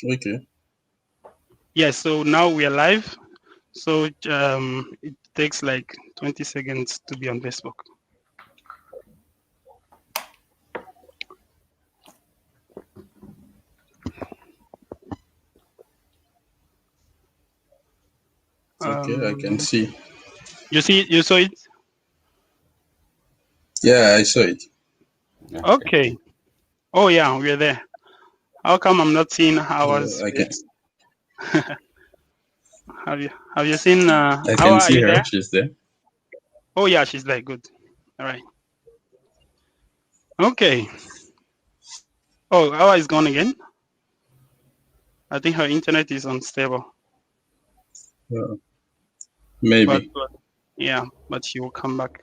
Okay. Yes, so now we are live. So it takes like 20 seconds to be on Facebook. Okay, I can see. You saw it? Yeah, I saw it. Okay. Oh yeah, we're there. How come I'm not seeing ours I can. face? Have you seen I Awa, can are see you her. there? She's there. Oh yeah, she's there. Good. All right. Okay. Oh, Awa is gone again. I think her internet is unstable. Uh, But maybe. yeah, but she will come back.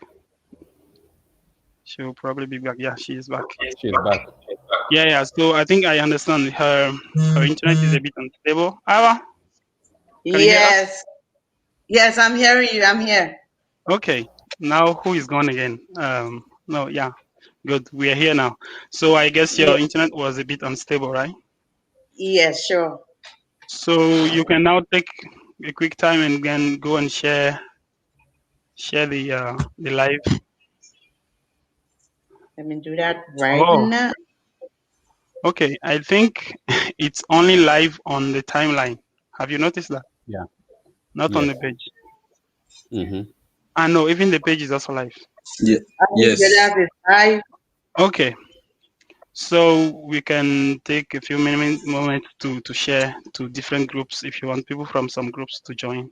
She will probably be back. Yeah, she is back. She's back. Yeah, yeah. So I think I understand her internet is a bit unstable. Awa, can you hear us? Yes. Yes, I'm hearing you. I'm here. Okay. Now who is gone again? No, yeah. Good. We are here now. So I guess your Yes, internet was a bit unstable, right? yes, sure. So you can now take a quick time and then go and share the live. Let me do that right Oh, now. okay. I think it's only live on the timeline. Have you noticed that? Yeah. Not on Yes. the page. Mm-hmm. Ah, no, even the page is also live. Yeah. I think Yes. that is live. Okay. So we can take a few moments to share to different groups if you want people from some groups to join.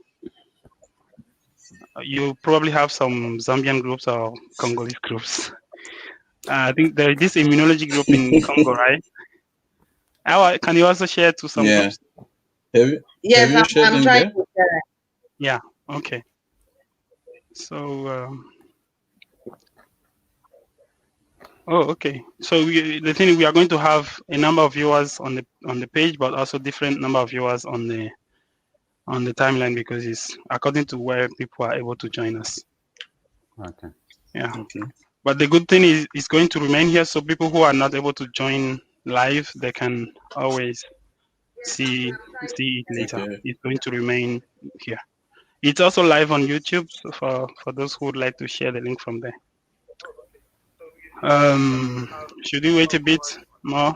You probably have some Zambian groups or Congolese groups. I think there is this immunology group in Congo, right? Can you also share to some Yeah. groups? Have Yes, you shared I'm in trying there? to share. Yeah. Okay. So, okay. So the thing we are going to have a number of viewers on the page, but also different number of viewers on the timeline because it's according to where people are able to join us. Okay. Yeah. Okay. But the good thing is it's going to remain here, so people who are not able to join live, they can always see it later. Okay. It's going to remain here. It's also live on YouTube so for those who would like to share the link from there. Should we wait a bit more?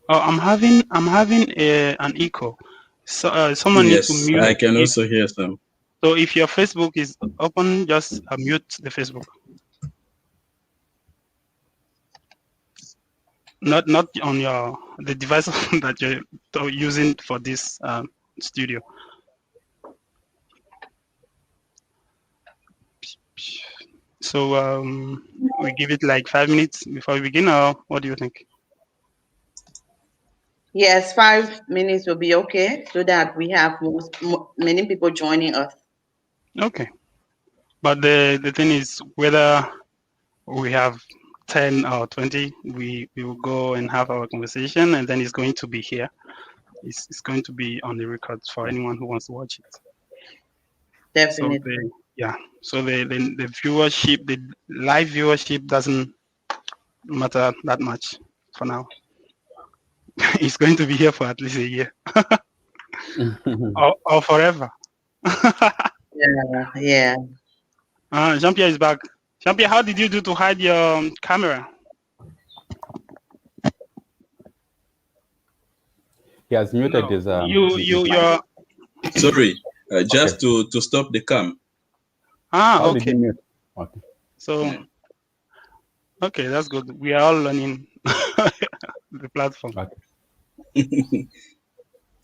Oh, I'm having an echo. So someone need to Yes, mute I can it. also hear some. So if your Facebook is open, just mute the Facebook. Not on the device that you're using for this studio. So we give it like 5 minutes before we begin, or what do you think? Yes, 5 minutes will be okay so that we have many people joining us. Okay. But the thing is whether we have 10 or 20, we will go and have our conversation, and then it's going to be here. It's going to be on the records for anyone who wants to watch it. So Definitely. the viewership, the live viewership doesn't matter that much for now. It's going to be here for at least a year or forever. Yeah, yeah. Jean-Pierre is back. Jean-Pierre, how did you do to hide your camera? He has muted No, his you're. Sorry, Okay. just to stop the cam. How did Okay. you mute? Okay. So, Yeah. okay, that's good. We are all learning the platform. Okay.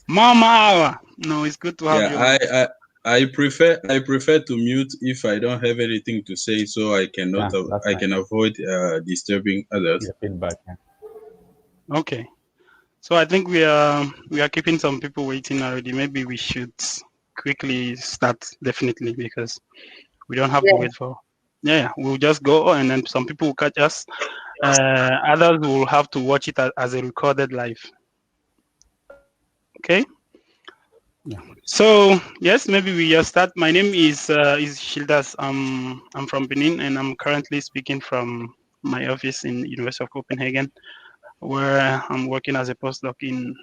Mama, no, it's good to have Yeah, you on. I prefer to mute if I don't have anything to say, so I Yeah, that's I fine. can avoid disturbing others. Your feedback. Yeah. Okay, so I think we are keeping some people waiting already. Maybe we should quickly start definitely because we don't have to Yeah, wait for. Yeah, we'll just go and then some people will catch us. Others will have to watch it as a recorded live. Okay. Yeah. So yes, maybe we just start. My name is Shildas. I'm from Benin and I'm currently speaking from my office in University of Copenhagen, where I'm working as a postdoc in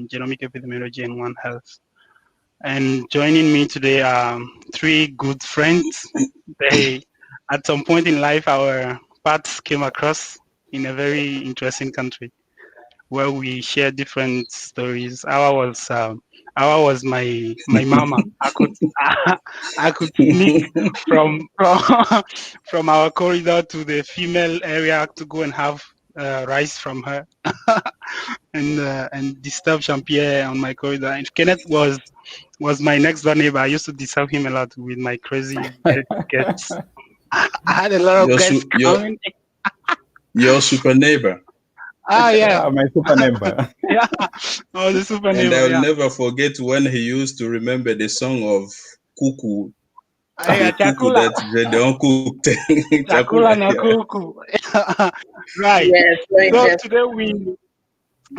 genomic epidemiology and One Health. And joining me today are three good friends. They, at some point in life, our paths came across in a very interesting country where we share different stories. Our was my mama. I could sneak from from our corridor to the female area to go and have rice from her, and disturb Jean-Pierre on my corridor. And Kenneth was my next door neighbor. I used to disturb him a lot with my crazy guests. I had a lot of guests coming. Your super neighbor. Ah, yeah. My super neighbor. Yeah. Oh, the super And neighbor. I'll Yeah. never forget when he used to remember the song of Cuckoo. Yeah, The cuckoo Chakula. that they don't cook. Chakula na yeah. kuku. Right. Yes, very So interesting. today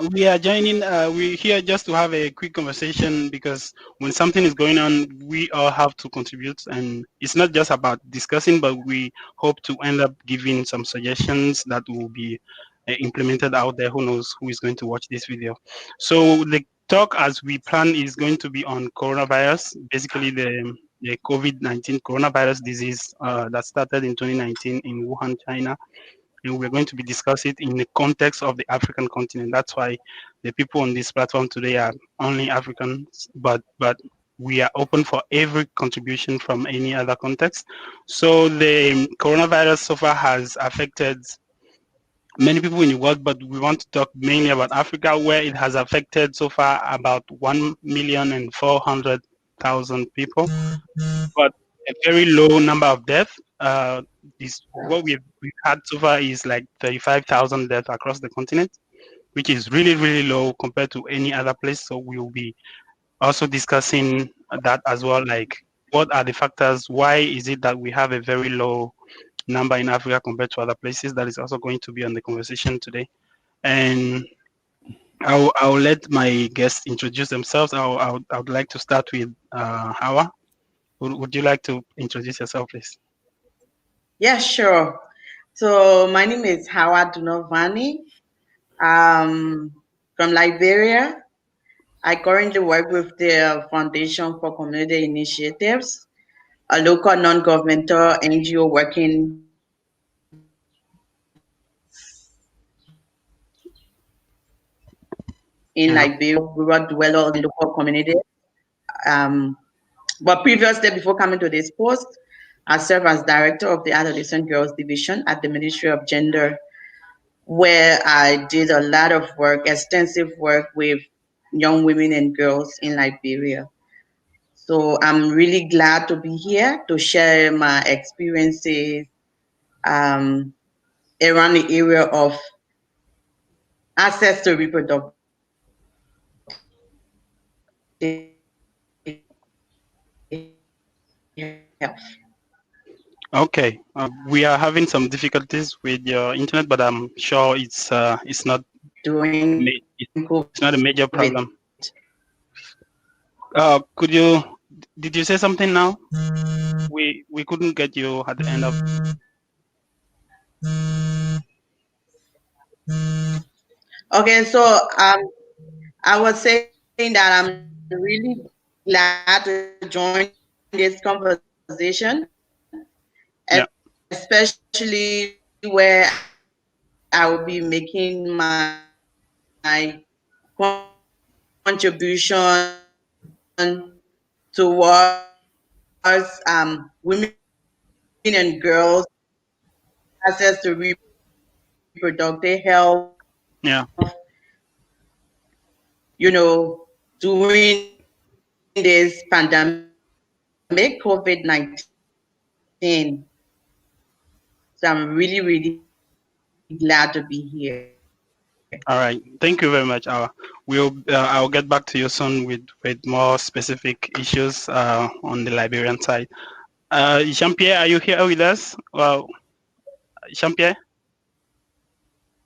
we are joining. We're here just to have a quick conversation because when something is going on, we all have to contribute, and it's not just about discussing, but we hope to end up giving some suggestions that will be implemented out there. Who knows who is going to watch this video? So the talk, as we plan, is going to be on coronavirus, basically the COVID-19 coronavirus disease that started in 2019 in Wuhan, China. And we're going to be discussing it in the context of the African continent. That's why the people on this platform today are only Africans, but we are open for every contribution from any other context. So the coronavirus so far has affected many people in the world, but we want to talk mainly about Africa, where it has affected so far about 1,400,000 people, but a very low number of deaths. Is what we've had so far is like 35,000 deaths across the continent, which is really, really low compared to any other place. So we will be also discussing that as well, like what are the factors? Why is it that we have a very low number in Africa compared to other places? That is also going to be on the conversation today. And I'll let my guests introduce themselves. I would like to start with Hawa. Would you like to introduce yourself, please? Yeah, sure. So my name is Howard Dunovani. From Liberia. I currently work with the Foundation for Community Initiatives, a local non-governmental NGO working in Liberia, rural dwellers in local community. But previously, before coming to this post, I served as director of the Adolescent Girls Division at the Ministry of Gender, where I did a lot of work, extensive work with young women and girls in Liberia. So I'm really glad to be here to share my experiences around the area of access to reproductive health. Okay, we are having some difficulties with your internet, but I'm sure it's not During it's not a major COVID. problem. Did you say something now? We couldn't get you at the end of. Okay, so I was saying that I'm really glad to join this conversation, Yeah. especially where I will be making my contribution towards women and girls access to reproductive health. Yeah. You know, during this pandemic, COVID-19. So I'm really, really glad to be here. All right. Thank you very much. I'll get back to you soon with more specific issues on the Liberian side. Jean-Pierre, are you here with us? Well, Jean-Pierre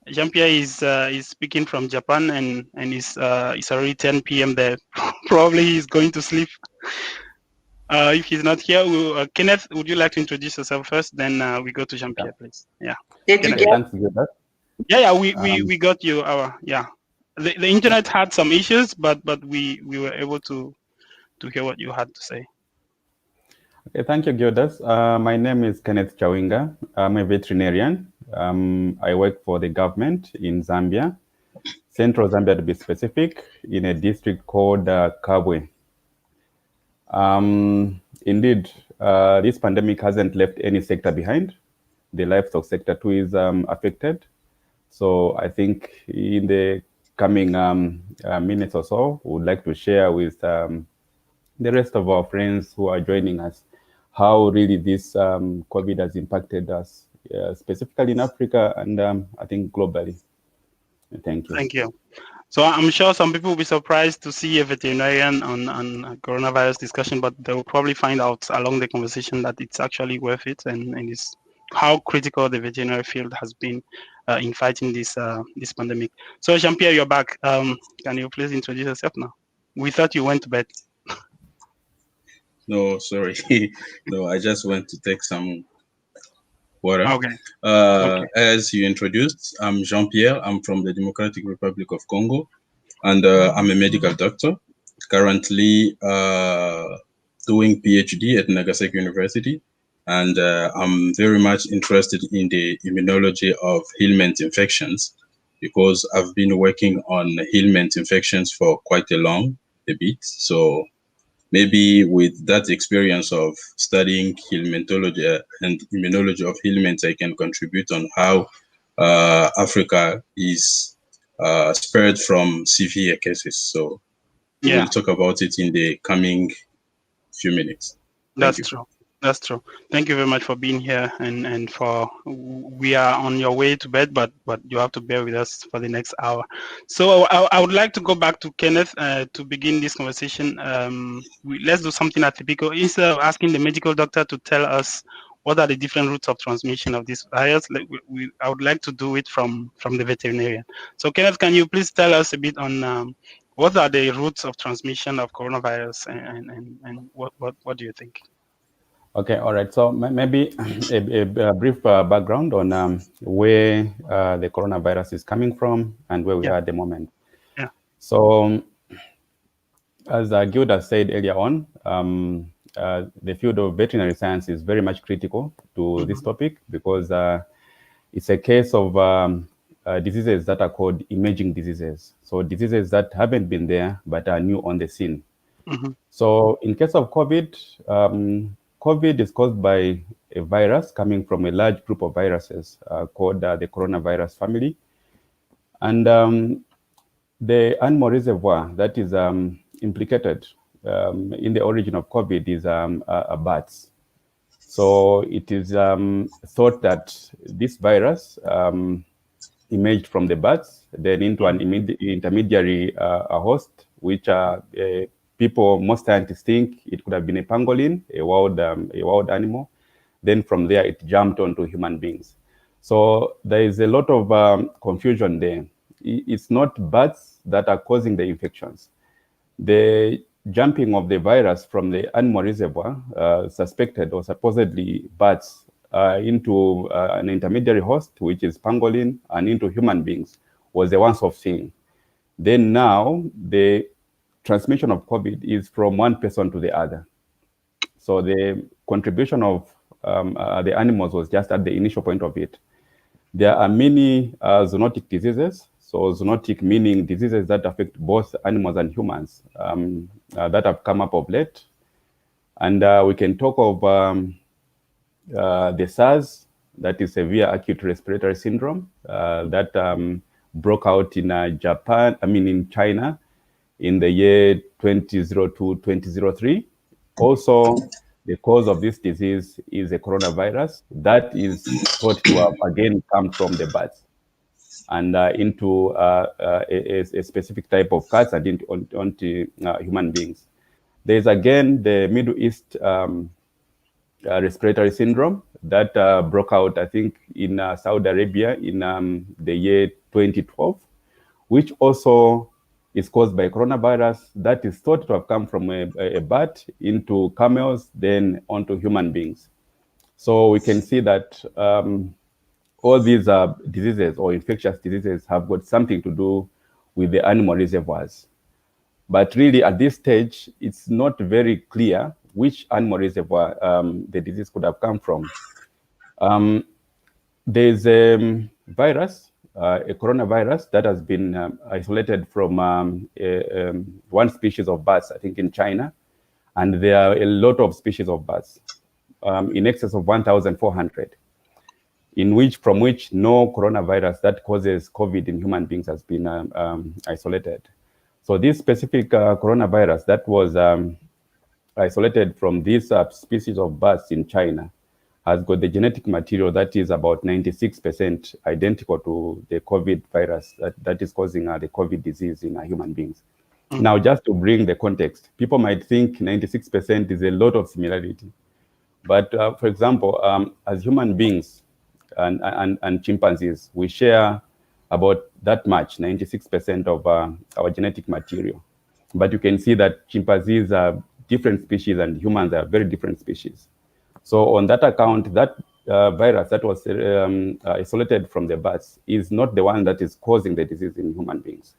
is speaking from Japan, and it's already 10 p.m. there. Probably he's going to sleep. If he's not here, Kenneth, would you like to introduce yourself first? Then we go to Jean-Pierre, please. Yeah. Did you Kenneth. get? Thanks, Gilbert. Yeah, we got you. The internet had some issues, but we were able to hear what you had to say. Okay, thank you, Gildas. My name is Kenneth Chawinga. I'm a veterinarian. I work for the government in Zambia, Central Zambia to be specific, in a district called Kabwe. Indeed, this pandemic hasn't left any sector behind. The livestock sector too is affected. So I think in the coming minutes or so, we would like to share with the rest of our friends who are joining us how really this COVID has impacted us, specifically in Africa and I think globally. Thank you. Thank you. So I'm sure some people will be surprised to see a veterinarian on coronavirus discussion, but they will probably find out along the conversation that it's actually worth it, and it's how critical the veterinary field has been in fighting this this pandemic. So Jean-Pierre, you're back. Can you please introduce yourself now? We thought you went to bed. No, sorry. No, I just went to take some water. Okay. As you introduced, I'm Jean-Pierre. I'm from the Democratic Republic of Congo, and I'm a medical doctor, currently doing PhD at Nagasaki University. And I'm very much interested in the immunology of Hillment infections, because I've been working on Hillment infections for quite a bit. So maybe with that experience of studying Hillmentology and immunology of Hillment, I can contribute on how Africa is spared from severe cases. So we'll talk about it in the coming few minutes. That's true. That's true. Thank you very much for being here, and for we are on your way to bed, but you have to bear with us for the next hour. So I would like to go back to Kenneth to begin this conversation. Let's do something atypical. Instead of asking the medical doctor to tell us what are the different routes of transmission of this virus, I would like to do it from the veterinarian. So Kenneth, can you please tell us a bit on what are the routes of transmission of coronavirus, and what do you think? Okay, all right. So maybe a brief background on where the coronavirus is coming from and where we are at the moment. Yeah. So, as Gilda said earlier on, the field of veterinary science is very much critical to this topic, because it's a case of diseases that are called emerging diseases. So diseases that haven't been there but are new on the scene. So in case of COVID, COVID is caused by a virus coming from a large group of viruses called the coronavirus family. And the animal reservoir that is implicated in the origin of COVID is bats. So it is thought that this virus emerged from the bats, then into an intermediary host, which people, most scientists think it could have been a pangolin, a wild animal. Then from there, it jumped onto human beings. So there is a lot of confusion there. It's not bats that are causing the infections. The jumping of the virus from the animal reservoir, suspected or supposedly bats, into an intermediary host, which is pangolin, and into human beings, was a once-off thing. Then now, the transmission of COVID is from one person to the other. So the contribution of the animals was just at the initial point of it. There are many zoonotic diseases. So zoonotic meaning diseases that affect both animals and humans that have come up of late. And we can talk of the SARS, that is severe acute respiratory syndrome, that broke out in in China in the year 2002-2003. Also, the cause of this disease is a coronavirus that is thought to have again come from the bats and into a specific type of cats and onto human beings. There's again the Middle East respiratory syndrome that broke out, I think, in Saudi Arabia in the year 2012, which also is caused by coronavirus that is thought to have come from a bat into camels, then onto human beings. So we can see that all these diseases or infectious diseases have got something to do with the animal reservoirs. But really, at this stage, it's not very clear which animal reservoir the disease could have come from. There's a virus, a coronavirus that has been isolated from one species of bats, I think in China. And there are a lot of species of bats, in excess of 1,400, from which no coronavirus that causes COVID in human beings has been isolated. So this specific coronavirus that was isolated from this species of bats in China has got the genetic material that is about 96% identical to the COVID virus that is causing the COVID disease in human beings. Now, just to bring the context, people might think 96% is a lot of similarity. But for example, as human beings and chimpanzees, we share about that much, 96% of our genetic material. But you can see that chimpanzees are different species and humans are very different species. So on that account, that virus that was isolated from the bats is not the one that is causing the disease in human beings.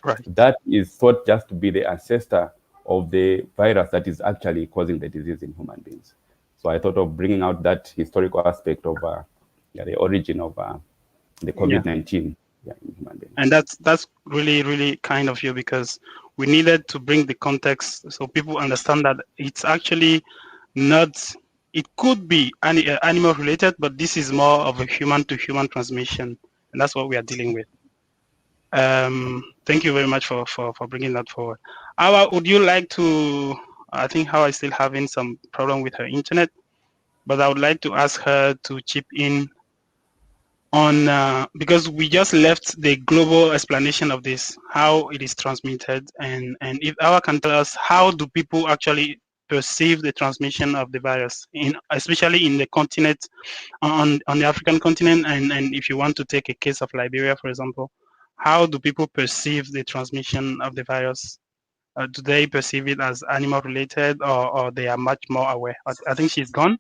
Right. That is thought just to be the ancestor of the virus that is actually causing the disease in human beings. So I thought of bringing out that historical aspect of the origin of the COVID-19 in human beings. And that's really, really kind of you, because we needed to bring the context so people understand that it's actually not, it could be animal related, but this is more of a human to human transmission. And that's what we are dealing with. Thank you very much for bringing that forward. Awa, would you like to, I think Hawa is still having some problem with her internet, but I would like to ask her to chip in on, because we just left the global explanation of this, how it is transmitted, and if Awa can tell us, how do people actually perceive the transmission of the virus, especially in the continent, on the African continent, and if you want to take a case of Liberia, for example, how do people perceive the transmission of the virus? Do they perceive it as animal related, or they are much more aware? I think she's gone.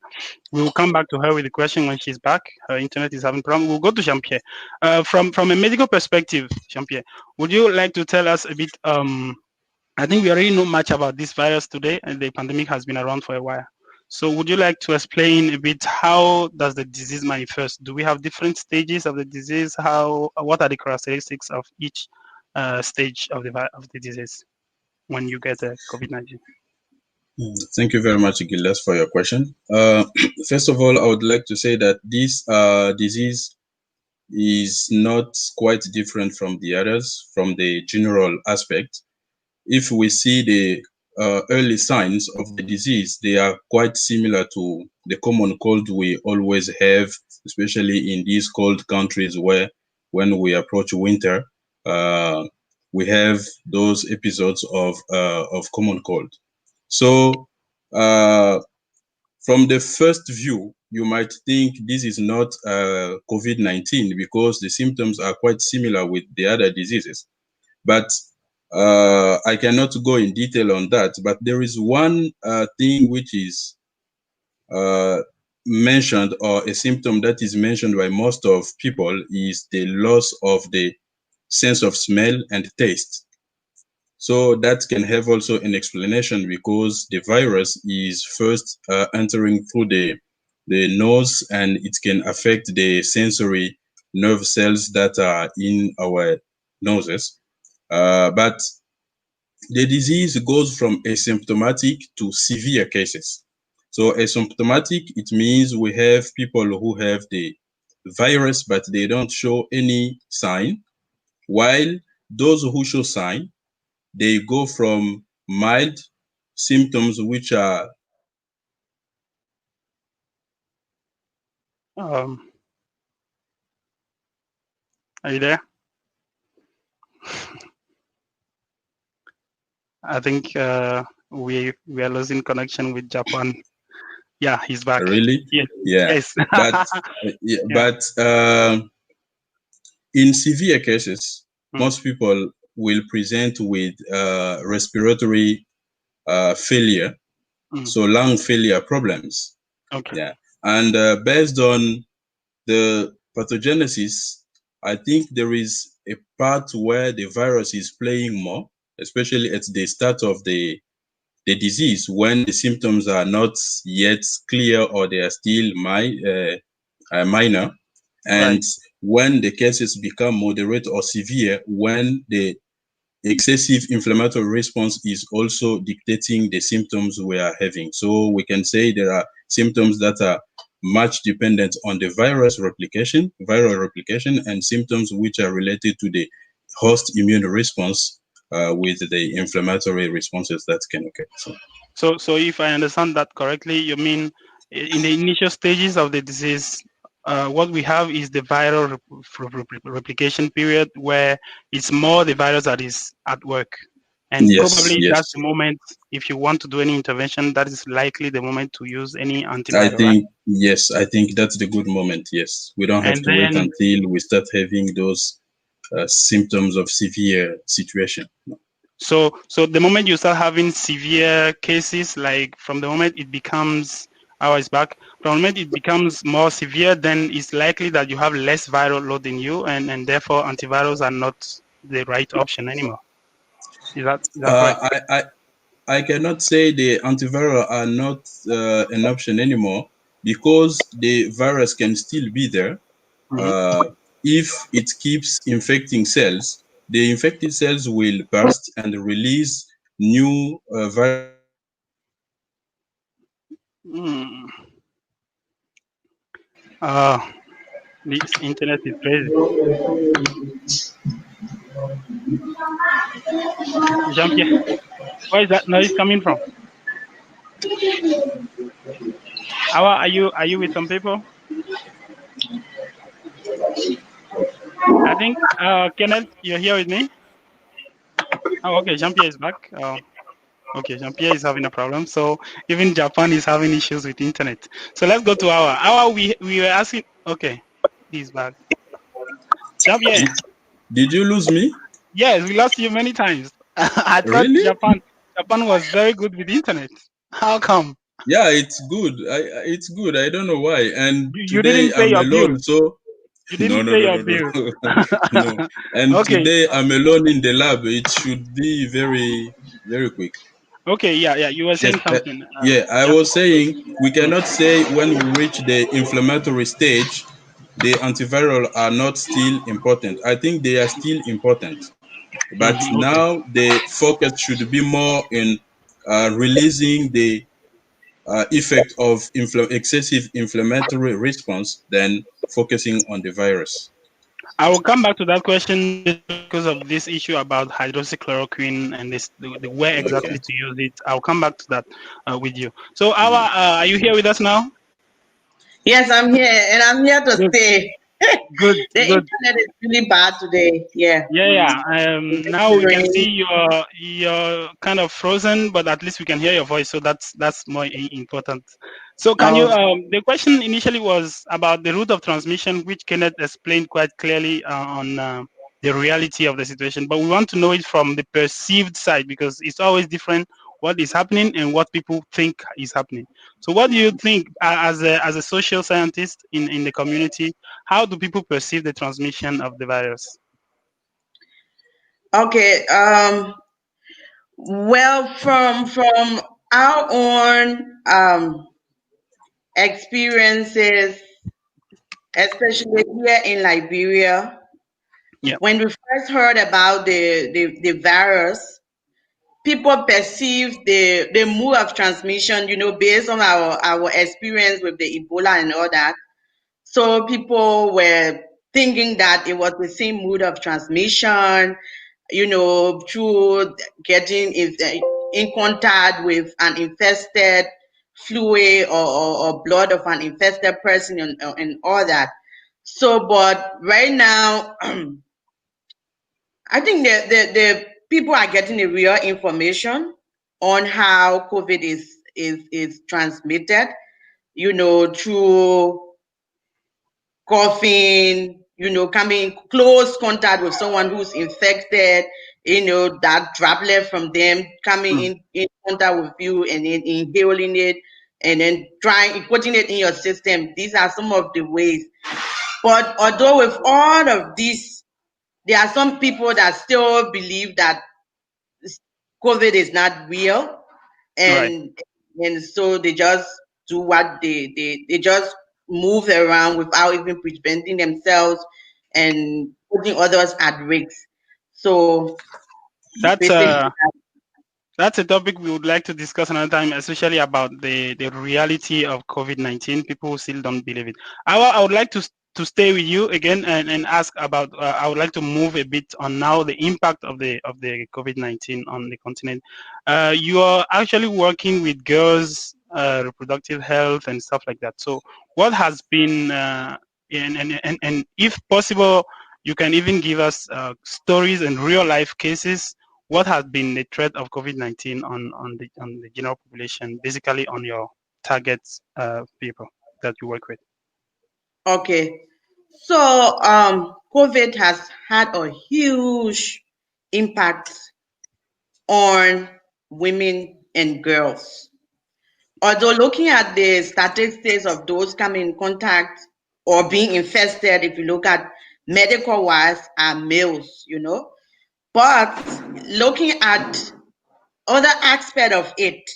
We will come back to her with the question when she's back. Her internet is having problem. We'll go to Jean-Pierre. From a medical perspective, Jean-Pierre, would you like to tell us a bit? I think we already know much about this virus today, and the pandemic has been around for a while. So would you like to explain a bit, how does the disease manifest? Do we have different stages of the disease? What are the characteristics of each stage of the disease when you get COVID-19? Thank you very much, Gildas, for your question. First of all, I would like to say that this disease is not quite different from the others from the general aspect. If we see the early signs of the disease, they are quite similar to the common cold we always have, especially in these cold countries where when we approach winter, we have those episodes of common cold. So from the first view, you might think this is not COVID-19 because the symptoms are quite similar with the other diseases. But I cannot go in detail on that, but there is one thing which is mentioned, or a symptom that is mentioned by most of people, is the loss of the sense of smell and taste. So that can have also an explanation because the virus is first entering through the nose, and it can affect the sensory nerve cells that are in our noses. But the disease goes from asymptomatic to severe cases. So asymptomatic, it means we have people who have the virus, but they don't show any sign, while those who show sign, they go from mild symptoms, which are Are you there? I think we are losing connection with Japan. Yeah, he's back. really, Yes. yeah. Yes. But Yeah. but in severe cases, most people will present with respiratory failure, so lung failure problems. Okay. Yeah, and based on the pathogenesis, I think there is a part where the virus is playing more, especially at the start of the disease, when the symptoms are not yet clear or they are still minor, and Right. when the cases become moderate or severe, when the excessive inflammatory response is also dictating the symptoms we are having. So we can say there are symptoms that are much dependent on the viral replication, and symptoms which are related to the host immune response with the inflammatory responses that can occur. So if I understand that correctly, you mean in the initial stages of the disease, what we have is the viral replication period where it's more the virus that is at work. And Yes, probably that's yes. the moment, if you want to do any intervention, that is likely the moment to use any I antiviral, right? think, yes, I think that's the good moment. Yes. We don't have And to wait then, until we start having those symptoms of severe situation. so the moment you start having severe cases, like from the moment it becomes, hours back, from the moment it becomes more severe, then it's likely that you have less viral load in you, and therefore antivirals are not the right option anymore. Is that correct? I cannot say the antiviral are not an option anymore, because the virus can still be there. If it keeps infecting cells, the infected cells will burst and release new Mm. Uh, this internet is crazy. Jean-Pierre, where is that noise coming from? Awa, are you with some people? I think Kenneth, you're here with me. Oh, okay. Jean-Pierre is back. Okay, Jean-Pierre is having a problem. So even Japan is having issues with internet. So let's go to Awa. We were asking. Okay, he's back. Jean-Pierre. Did you lose me? Yes, we lost you many times. I thought Really? Japan was very good with internet. How come? Yeah, it's good. It's good. I don't know why. And You today didn't pay I'm your alone, bill. so You no, didn't no, pay no, your no, bill. no, no. And Okay. today I'm alone in the lab. It should be very, very quick. Okay. Yeah. You were Yes. saying something. Yeah, I Yeah. was saying we cannot say when we reach the inflammatory stage, the antiviral are not still important. I think they are still important, but Okay. now the focus should be more in releasing the effect of excessive inflammatory response than focusing on the virus. I will come back to that question because of this issue about hydroxychloroquine and the where exactly Okay. to use it. I'll come back to that with you. So, Awa, are you here with us now? Yes, I'm here, and I'm here to Good. stay. Good. The Good. internet is really bad today. Yeah. Yeah. It's Now we can see rainy. you're kind of frozen, but at least we can hear your voice. So that's more important. So can you? Oh, The question initially was about the route of transmission, which Kenneth explained quite clearly on the reality of the situation. But we want to know it from the perceived side because it's always different what is happening and what people think is happening. So what do you think as a social scientist in the community? How do people perceive the transmission of the virus? okay. Well, from our own experiences, especially here in Liberia, Yeah. when we first heard about the virus, people perceive the mode of transmission, based on our experience with the Ebola and all that. So people were thinking that it was the same mode of transmission, through getting in contact with an infested fluid or blood of an infested person and all that. So, but right now, I think the people are getting the real information on how COVID is transmitted, through coughing, coming close contact with someone who's infected, that droplet from them coming in contact with you and then inhaling it and then putting it in your system. These are some of the ways. But although with all of this, there are some people that still believe that COVID is not real, and so they just do what they just move around without even preventing themselves and putting others at risk. So That's basically, that's a topic we would like to discuss another time, especially about the reality of COVID-19. People still don't believe it. I would like to stay with you again and ask about. I would like to move a bit on now the impact of the COVID-19 on the continent. You are actually working with girls' reproductive health and stuff like that. So, what has been and if possible, you can even give us stories and real life cases. What has been the threat of COVID-19 on the general population, basically on your target people that you work with? okay. So COVID has had a huge impact on women and girls. Although looking at the statistics of those coming in contact or being infested, if you look at medical wise, are males, But looking at other aspect of it,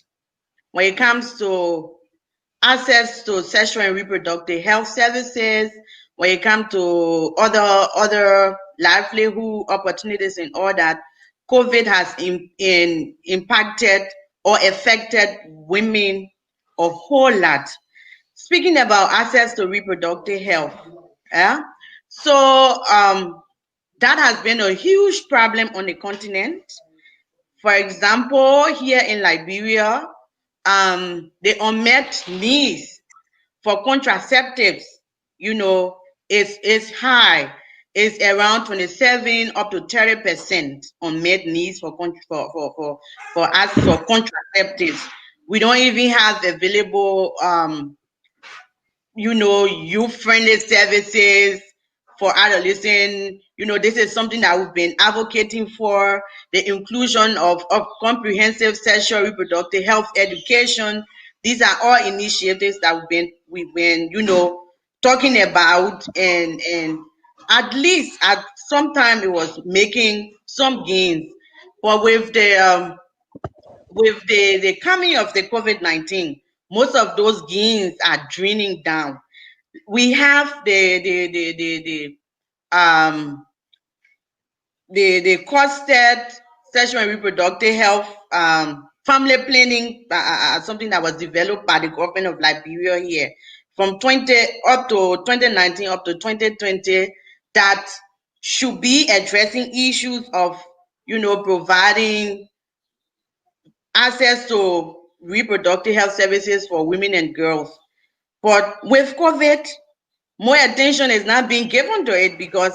when it comes to access to sexual and reproductive health services, when it comes to other livelihood opportunities and all that, COVID has impacted or affected women a whole lot. Speaking about access to reproductive health, yeah. So that has been a huge problem on the continent. For example, here in Liberia, the unmet needs for contraceptives, is high. It's around 27 up to 30% unmet needs for us for contraceptives. We don't even have available youth-friendly services for adolescents. This is something that we've been advocating for, the inclusion of comprehensive sexual reproductive health education. These are all initiatives that we've been talking about, and at least at some time it was making some gains. But with the coming of the COVID-19, most of those gains are draining down. We have the costed sexual and reproductive health family planning, something that was developed by the government of Liberia here from 2019 up to 2020, that should be addressing issues of providing access to reproductive health services for women and girls. But with COVID, more attention is not being given to it because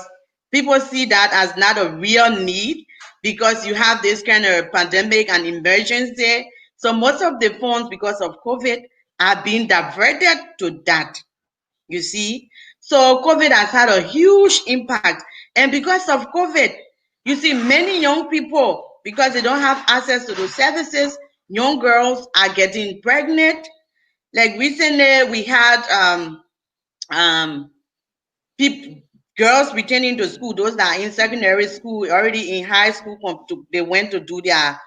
people see that as not a real need, because you have this kind of pandemic and emergency. So most of the funds, because of COVID, are being diverted to that. You see? So COVID has had a huge impact. And because of COVID, you see many young people, because they don't have access to those services, young girls are getting pregnant. Like recently we had people, girls returning to school, those that are in secondary school, already in high school, they went to do their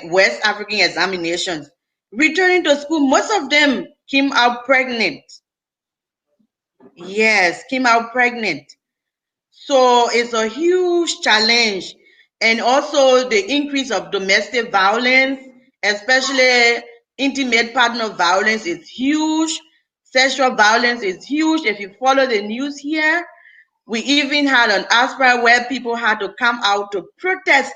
West African examinations. Returning to school, most of them came out pregnant. Yes, came out pregnant. So it's a huge challenge. And also the increase of domestic violence, especially intimate partner violence, is huge. Sexual violence is huge. If you follow the news here, we even had an aspect where people had to come out to protest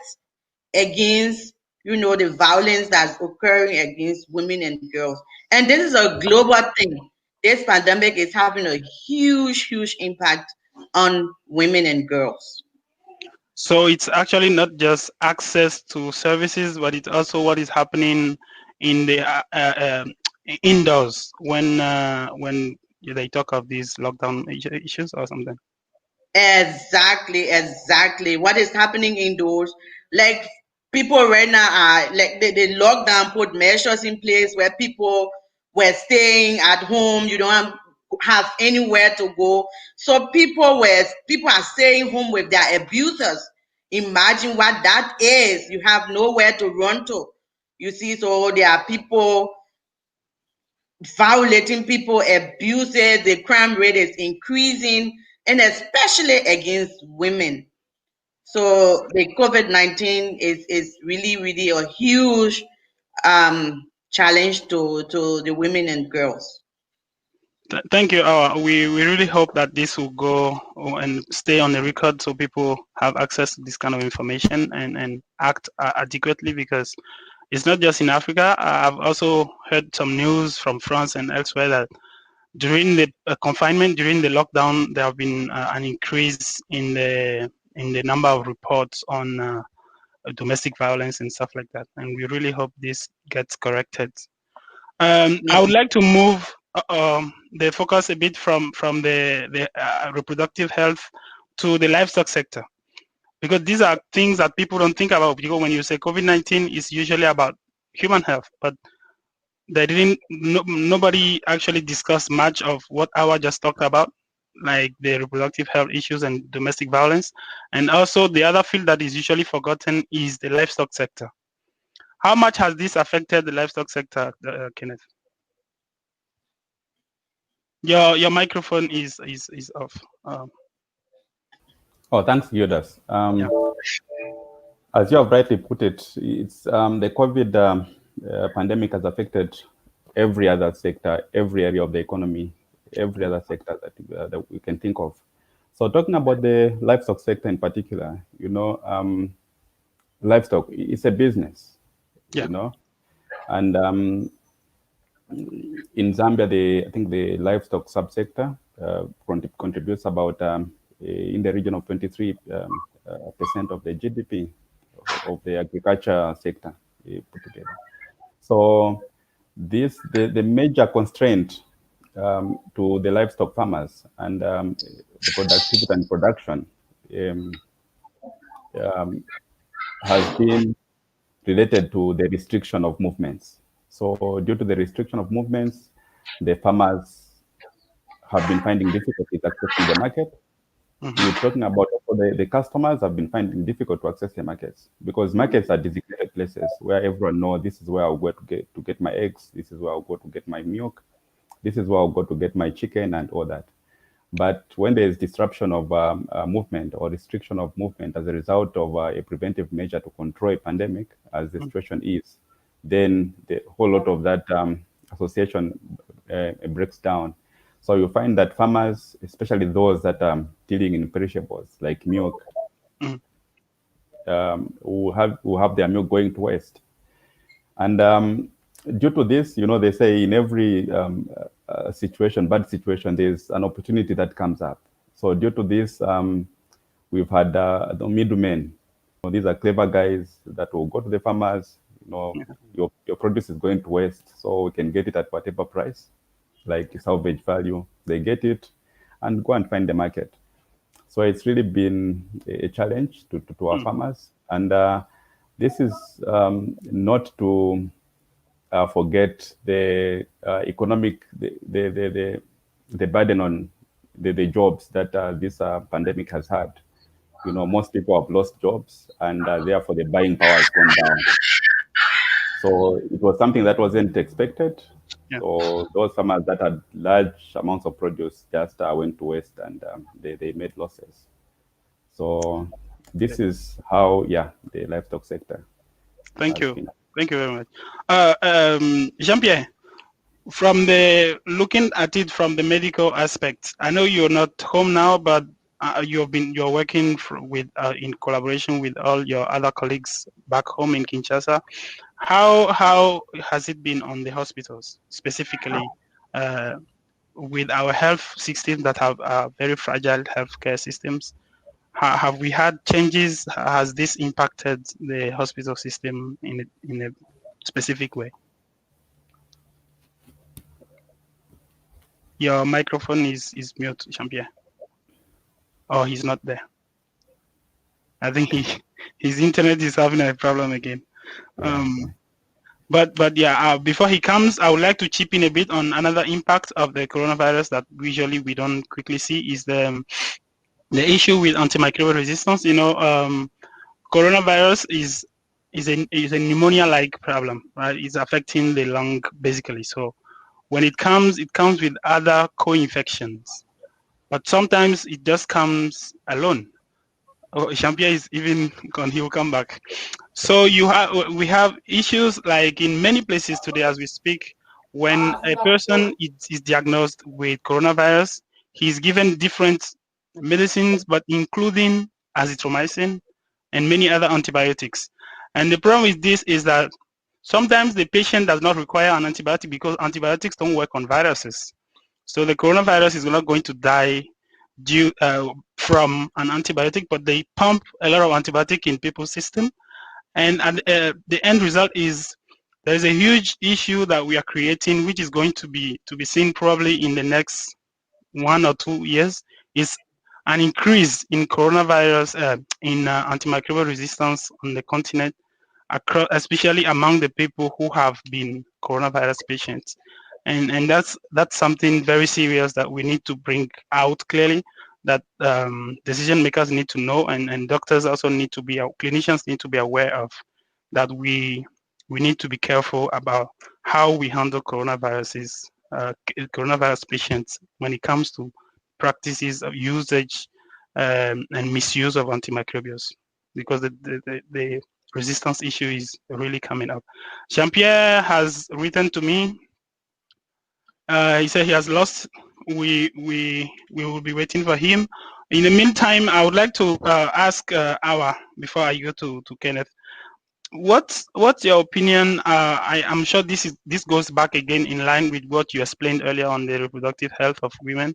against, the violence that's occurring against women and girls. And this is a global thing. This pandemic is having a huge, huge impact on women and girls. So it's actually not just access to services, but it's also what is happening in the indoors when they talk of these lockdown issues or something. Exactly. What is happening indoors? Like people right now are like the lockdown put measures in place where people were staying at home. You don't have anywhere to go. So people are staying home with their abusers. Imagine what that is. You have nowhere to run to. You see, so there are people violating people, abuses, the crime rate is increasing, and especially against women. So the COVID-19 is really a huge challenge to the women and girls. Thank you. We really hope that this will go and stay on the record so people have access to this kind of information and act adequately, because it's not just in Africa. I've also heard some news from France and elsewhere that during the confinement, during the lockdown, there have been an increase in the number of reports on domestic violence and stuff like that. And we really hope this gets corrected. I would like to move the focus a bit from the reproductive health to the livestock sector, because these are things that people don't think about. Because when you say COVID-19, it's usually about human health, but nobody actually discussed much of what Awa just talked about, like the reproductive health issues and domestic violence. And also the other field that is usually forgotten is the livestock sector. How much has this affected the livestock sector, Kenneth? Your microphone is off. Oh, thanks, Gildas. Yeah. As you have rightly put it, it's the COVID pandemic has affected every other sector, every area of the economy, every other sector that we can think of. So talking about the livestock sector in particular, livestock is a business, Yeah. And in Zambia, I think the livestock subsector contributes about in the region of 23% of the GDP of the agriculture sector put together. So the major constraint to the livestock farmers and the productivity and production has been related to the restriction of movements. So due to the restriction of movements, the farmers have been finding difficulties accessing the market. We're talking about also the customers have been finding difficult to access the markets, because markets are designated places where everyone knows this is where I'll go to get my eggs, this is where I'll go to get my milk, this is where I'll go to get my chicken and all that. But when there is disruption of movement or restriction of movement as a result of a preventive measure to control a pandemic, as the situation is, then the whole lot of that association breaks down. So you find that farmers, especially those that are dealing in perishables like milk, will have their milk going to waste. And due to this, they say in every situation, bad situation, there's an opportunity that comes up. So due to this, we've had the middlemen. These are clever guys that will go to the farmers. Your produce is going to waste, so we can get it at whatever price, like salvage value. They get it and go and find the market. So it's really been a challenge to our farmers. And this is not to forget the economic, the burden on the jobs that this pandemic has had. Most people have lost jobs, and therefore the buying power has gone down. So it was something that wasn't expected. Yeah. So those farmers that had large amounts of produce just went to waste, and they made losses. So this is how, the livestock sector. Thank you. Thank you very much. Jean-Pierre, from looking at it from the medical aspect, I know you're not home now, but you're working with in collaboration with all your other colleagues back home in Kinshasa. How has it been on the hospitals, specifically with our health systems that have very fragile healthcare systems? Have we had changes? Has this impacted the hospital system in a specific way? Your microphone is mute, Jean-Pierre. or he's not there. I think his internet is having a problem again. But yeah, before he comes, I would like to chip in a bit on another impact of the coronavirus that usually we don't quickly see is the issue with antimicrobial resistance. Coronavirus is a pneumonia-like problem, right? It's affecting the lung basically. So when it comes with other co-infections, but sometimes it just comes alone. Oh, Jean-Pierre is even gone. He will come back. So we have issues like in many places today as we speak. When a person is diagnosed with coronavirus, he's given different medicines, but including azithromycin and many other antibiotics. And the problem with this is that sometimes the patient does not require an antibiotic because antibiotics don't work on viruses. So the coronavirus is not going to die due from an antibiotic, but they pump a lot of antibiotic in people's system, and the end result is there's a huge issue that we are creating, which is going to be seen probably in the next 1 or 2 years, is an increase in coronavirus in antimicrobial resistance on the continent, especially among the people who have been coronavirus patients. And that's something very serious that we need to bring out clearly, that decision makers need to know, and doctors also need to be, clinicians need to be aware of, that we need to be careful about how we handle coronavirus patients when it comes to practices of usage and misuse of antimicrobials, because the resistance issue is really coming up. Jean-Pierre has written to me. He said he has lost. We will be waiting for him. In the meantime, I would like to ask Awa, before I go to Kenneth. What's your opinion? I am sure this goes back again in line with what you explained earlier on the reproductive health of women.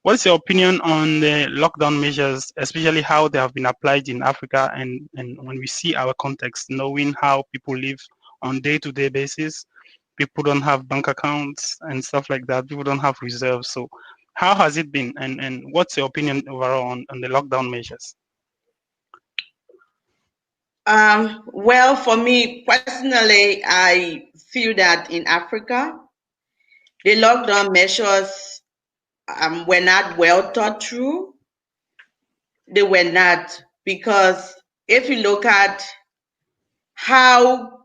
What's your opinion on the lockdown measures, especially how they have been applied in Africa, and when we see our context, knowing how people live on day-to-day basis, people don't have bank accounts and stuff like that, people don't have reserves. So how has it been, and what's your opinion overall on the lockdown measures? Well, for me personally, I feel that in Africa, the lockdown measures were not well thought through. They were not, because if you look at how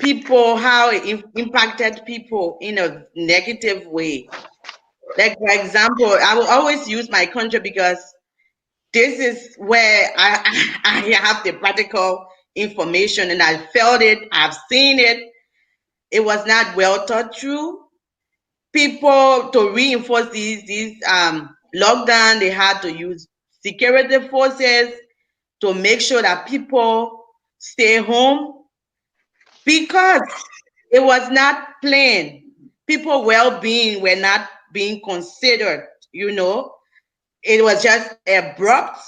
it impacted people in a negative way. Like, for example, I will always use my country because this is where I have the practical information, and I felt it, I've seen it. It was not well thought through. People, to reinforce these lockdown, they had to use security forces to make sure that people stay home, because it was not planned. People well-being were not being considered, It was just abrupt,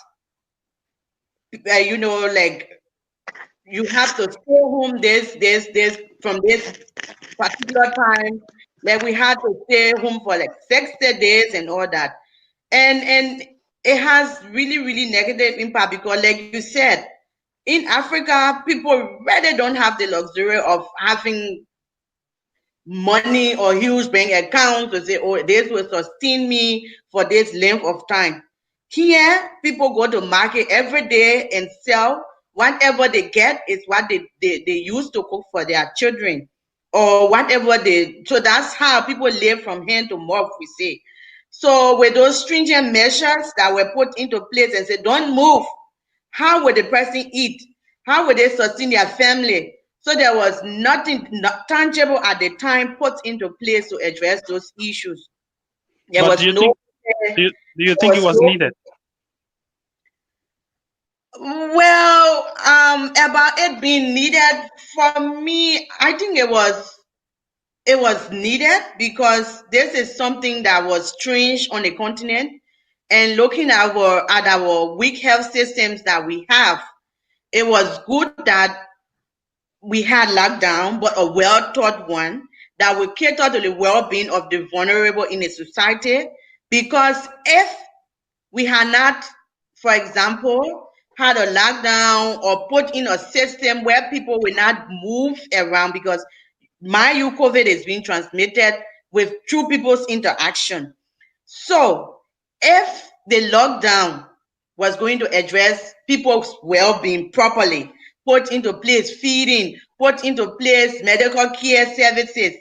like, you have to stay home this from this particular time. Like, we had to stay home for like 60 days and all that. And it has really, really negative impact, because like you said, in Africa, people really don't have the luxury of having money or huge bank accounts to say, oh, this will sustain me for this length of time. Here, people go to market every day and sell whatever they get is what they use to cook for their children, or whatever so that's how people live from hand to mouth, we say. So with those stringent measures that were put into place and said, don't move, how would the person eat? How would they sustain their family? So there was nothing tangible at the time put into place to address those issues. There But was no. do you think it was needed? Well, about it being needed, for me, I think it was needed, because this is something that was strange on the continent, and looking at our weak health systems that we have, it was good that we had lockdown, but a well thought one that would cater to the well-being of the vulnerable in a society, Because if we had not, for example, had a lockdown or put in a system where people will not move around, because COVID is being transmitted through people's interaction. So if the lockdown was going to address people's well-being properly, put into place feeding, put into place medical care services,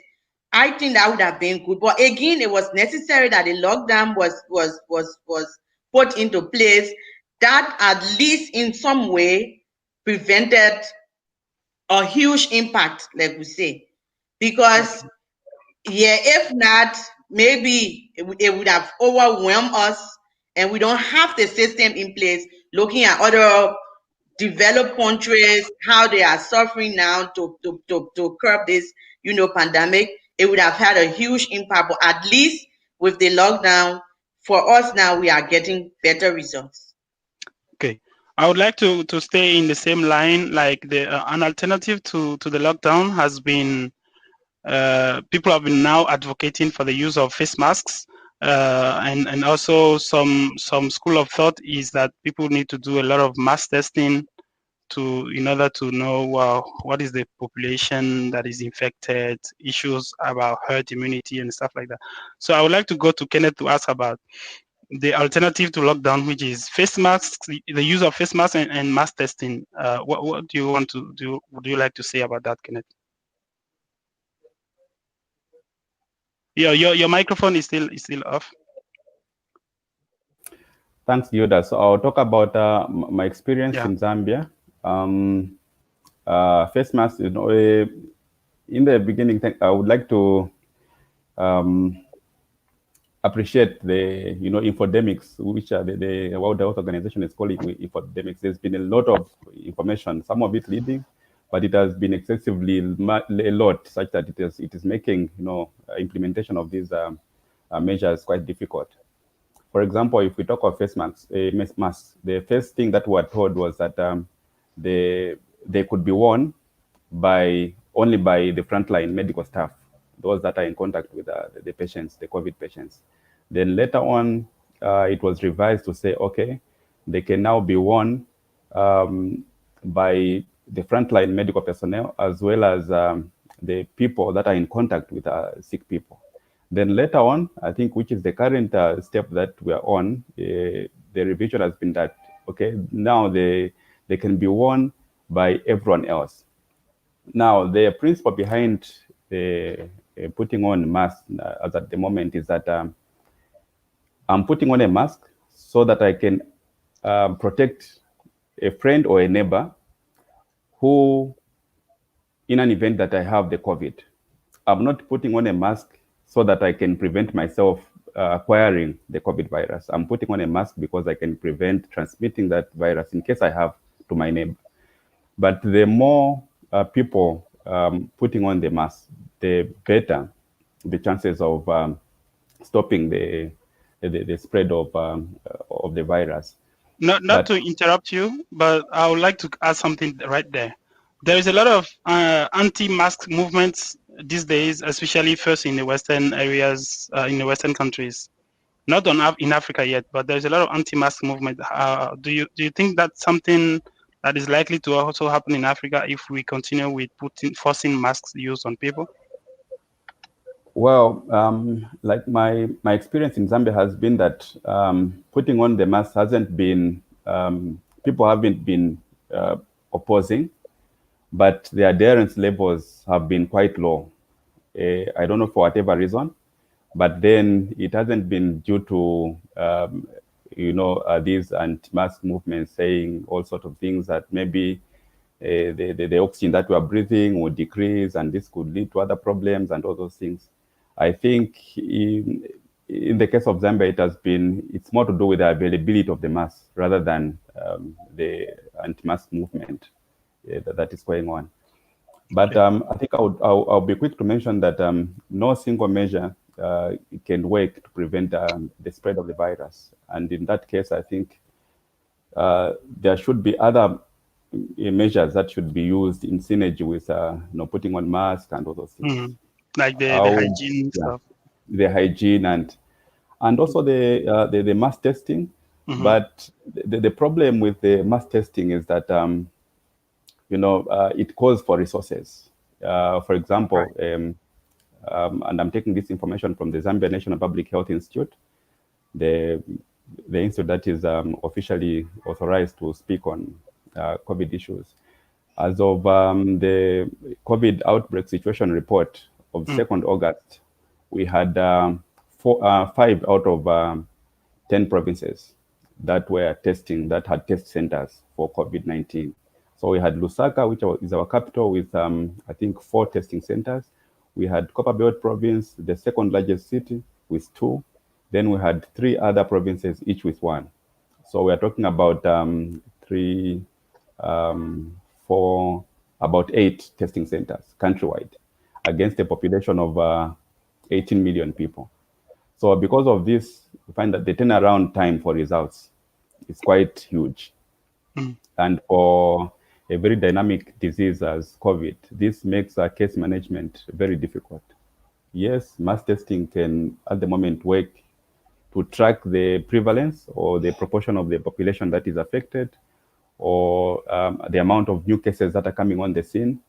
I think that would have been good. But again, it was necessary that the lockdown was put into place that at least in some way prevented a huge impact, like we say. Because yeah, if not, maybe it would have overwhelmed us, and we don't have the system in place. Looking at other developed countries, how they are suffering now to curb this, pandemic, it would have had a huge impact. But at least with the lockdown, for us now, we are getting better results. Okay. I would like to stay in the same line, like an alternative to the lockdown has been, people have been now advocating for the use of face masks, and also some school of thought is that people need to do a lot of mass testing in order to know what is the population that is infected, issues about herd immunity and stuff like that. So I would like to go to Kenneth to ask about the alternative to lockdown, which is face masks, the use of face masks and mass testing. What do you want to do? Would you like to say about that, Kenneth? Yeah, your microphone is still off. Thanks, Yoda. So I'll talk about my experience in Zambia. Face masks, in the beginning, I would like to appreciate the infodemics, which are the World Health Organization is calling infodemics. There's been a lot of information, some of it leading, but it has been excessively a lot, such that it is making implementation of these measures quite difficult. For example, if we talk of face masks, the first thing that we were told was that they could be worn only by the frontline medical staff, those that are in contact with the patients, the COVID patients. Then later on, it was revised to say, okay, they can now be worn by the frontline medical personnel, as well as the people that are in contact with sick people. Then later on, I think, which is the current step that we are on, the revision has been that, okay, now they can be worn by everyone else. Now, the principle behind putting on mask as at the moment is that I'm putting on a mask so that I can protect a friend or a neighbor who, in an event that I have the COVID. I'm not putting on a mask so that I can prevent myself acquiring the COVID virus. I'm putting on a mask because I can prevent transmitting that virus in case I have to my neighbor. But the more people putting on the mask, the better the chances of stopping the spread of the virus. Not to interrupt you, but I would like to add something right there. There is a lot of anti-mask movements these days, especially first in the Western areas, in the Western countries. Not in Africa yet, but there's a lot of anti-mask movement. Do you think that's something that is likely to also happen in Africa if we continue with forcing masks used on people? Well, like my experience in Zambia has been that putting on the mask hasn't been, people haven't been opposing, but the adherence levels have been quite low. I don't know for whatever reason, but then it hasn't been due to, these anti-mask movements saying all sorts of things that maybe the oxygen that we are breathing would decrease and this could lead to other problems and all those things. I think in the case of Zambia, it's more to do with the availability of the mask rather than the anti-mask movement that is going on. But I think I'll be quick to mention that no single measure can work to prevent the spread of the virus. And in that case, I think there should be other measures that should be used in synergy with putting on masks and all those things. Like the hygiene stuff. The hygiene, and and also the mass testing. But the problem with the mass testing is that it calls for resources. For example, and I'm taking this information from the Zambia National Public Health Institute, the institute that is officially authorized to speak on COVID issues. As of the COVID outbreak situation report of 2nd August, we had 5 out of 10 provinces that were testing, that had test centers for COVID-19. So we had Lusaka, which is our capital, with I think 4 testing centers. We had Copperbelt province, the second largest city, with 2. Then we had 3 other provinces, each with 1. So we are talking about 3, 4, about 8 testing centers countrywide against a population of 18 million people. So because of this, we find that the turnaround time for results is quite huge. And for a very dynamic disease as COVID, this makes case management very difficult. Yes, mass testing can, at the moment, work to track the prevalence or the proportion of the population that is affected, or the amount of new cases that are coming on the scene.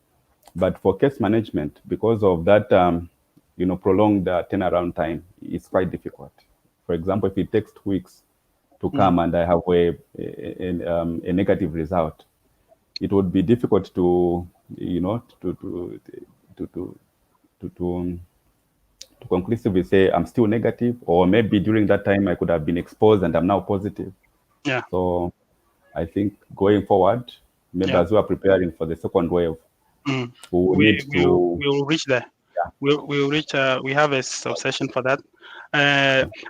But for case management, because of that, prolonged turnaround time, it's quite difficult. For example, if it takes 2 weeks to come and I have a negative result, it would be difficult to conclusively say I'm still negative, or maybe during that time I could have been exposed and I'm now positive. Yeah. So I think going forward, maybe as we are preparing for the second wave, we'll reach there. Yeah. We'll reach. We have a sub-session for that.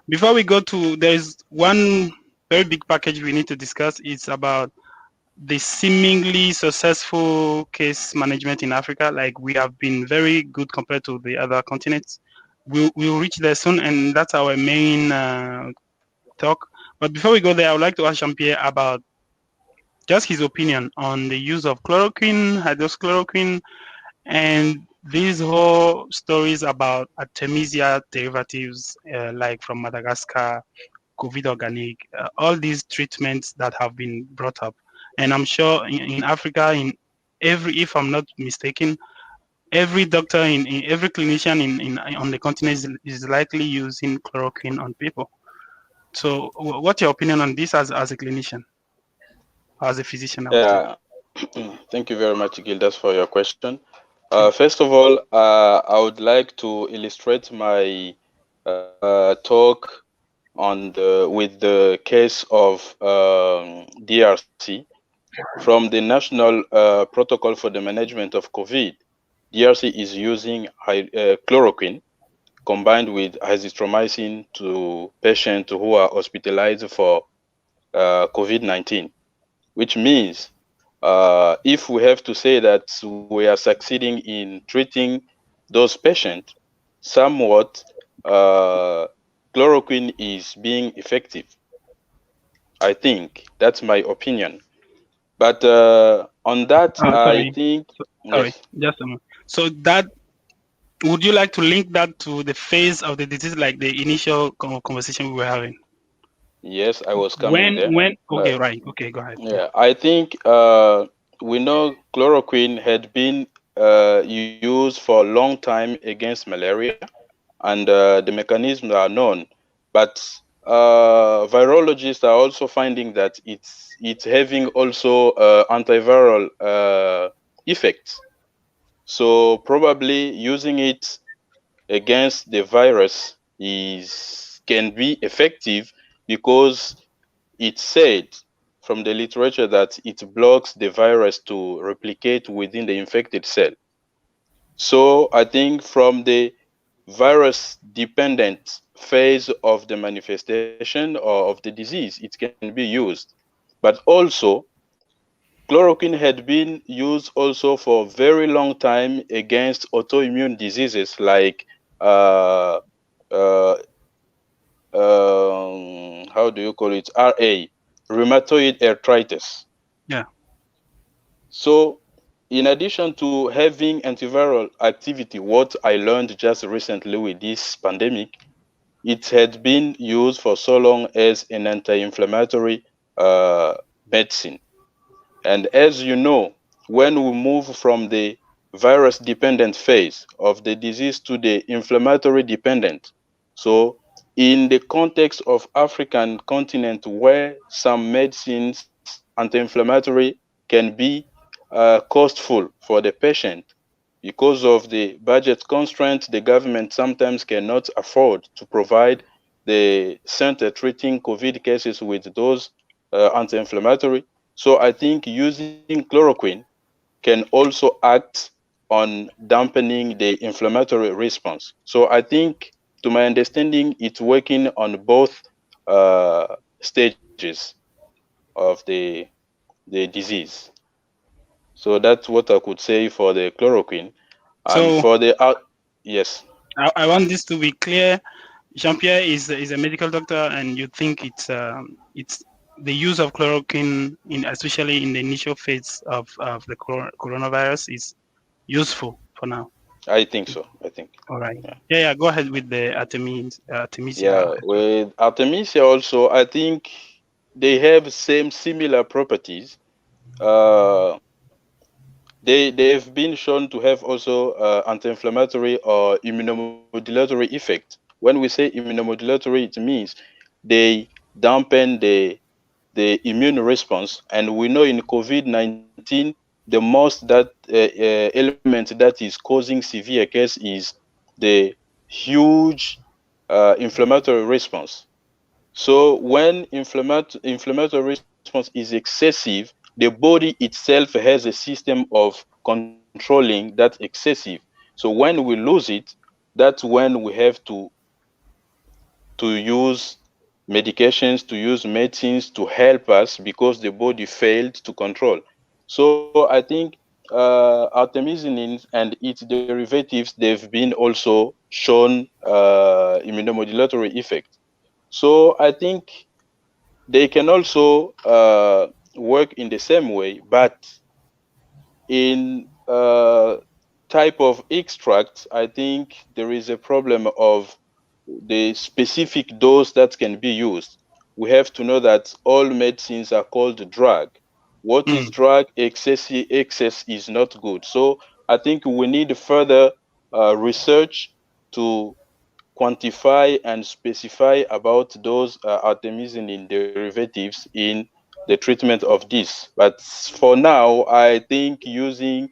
Before we go to, there's one very big package we need to discuss. It's about the seemingly successful case management in Africa. Like, we have been very good compared to the other continents. We'll reach there soon, and that's our main talk. But before we go there, I would like to ask Jean-Pierre about just his opinion on the use of chloroquine, hydroxychloroquine, and these whole stories about Artemisia derivatives, like from Madagascar, COVID organic, all these treatments that have been brought up. And I'm sure in Africa, if I'm not mistaken, every doctor, in every clinician on the continent is likely using chloroquine on people. So what's your opinion on this as a clinician, as a physician? Yeah, thank you very much, Gildas, for your question. First of all, I would like to illustrate my talk with the case of DRC from the National Protocol for the Management of COVID. DRC is using chloroquine combined with azithromycin to patients who are hospitalized for COVID-19, which means if we have to say that we are succeeding in treating those patients, somewhat chloroquine is being effective. I think that's my opinion. But on that, I think. Sorry, yes. just a moment. So that, would you like to link that to the phase of the disease, like the initial conversation we were having? Yes, I was coming there. Okay, right. Okay, go ahead. Yeah, I think we know chloroquine had been used for a long time against malaria, and the mechanisms are known. But virologists are also finding that it's having also antiviral effects. So probably using it against the virus can be effective, because it's said from the literature that it blocks the virus to replicate within the infected cell. So I think from the virus dependent phase of the manifestation or of the disease, it can be used. But also, chloroquine had been used also for a very long time against autoimmune diseases like how do you call it? RA, rheumatoid arthritis. Yeah. So in addition to having antiviral activity, what I learned just recently with this pandemic, it had been used for so long as an anti-inflammatory medicine. And as you know, when we move from the virus dependent phase of the disease to the inflammatory dependent, so in the context of African continent where some medicines anti-inflammatory can be costful for the patient because of the budget constraints, the government sometimes cannot afford to provide the center treating COVID cases with those anti-inflammatory. So I think using chloroquine can also act on dampening the inflammatory response. So I think, to my understanding, it's working on both stages of the disease. So that's what I could say for the chloroquine. And So for the yes, I want this to be clear. Jean-Pierre is a medical doctor, and you think it's the use of chloroquine, especially in the initial phase of the coronavirus, is useful for now. I think so. I think. All right. Yeah. Yeah. Go ahead with the Artemisia. Yeah. With Artemisia also, I think they have similar properties. Uh, they've been shown to have also anti-inflammatory or immunomodulatory effect. When we say immunomodulatory, it means they dampen the immune response. And we know in COVID-19, the most element that is causing severe case is the huge inflammatory response. So when inflammatory response is excessive, the body itself has a system of controlling that excessive. So when we lose it, that's when we have to use medications, to use medicines to help us because the body failed to control. So I think artemisinin and its derivatives, they've been also shown immunomodulatory effect. So I think they can also work in the same way, but in type of extract, I think there is a problem of the specific dose that can be used. We have to know that all medicines are called drug. What is drug? Excess is not good. So I think we need further research to quantify and specify about those artemisinin derivatives in the treatment of this. But for now, I think using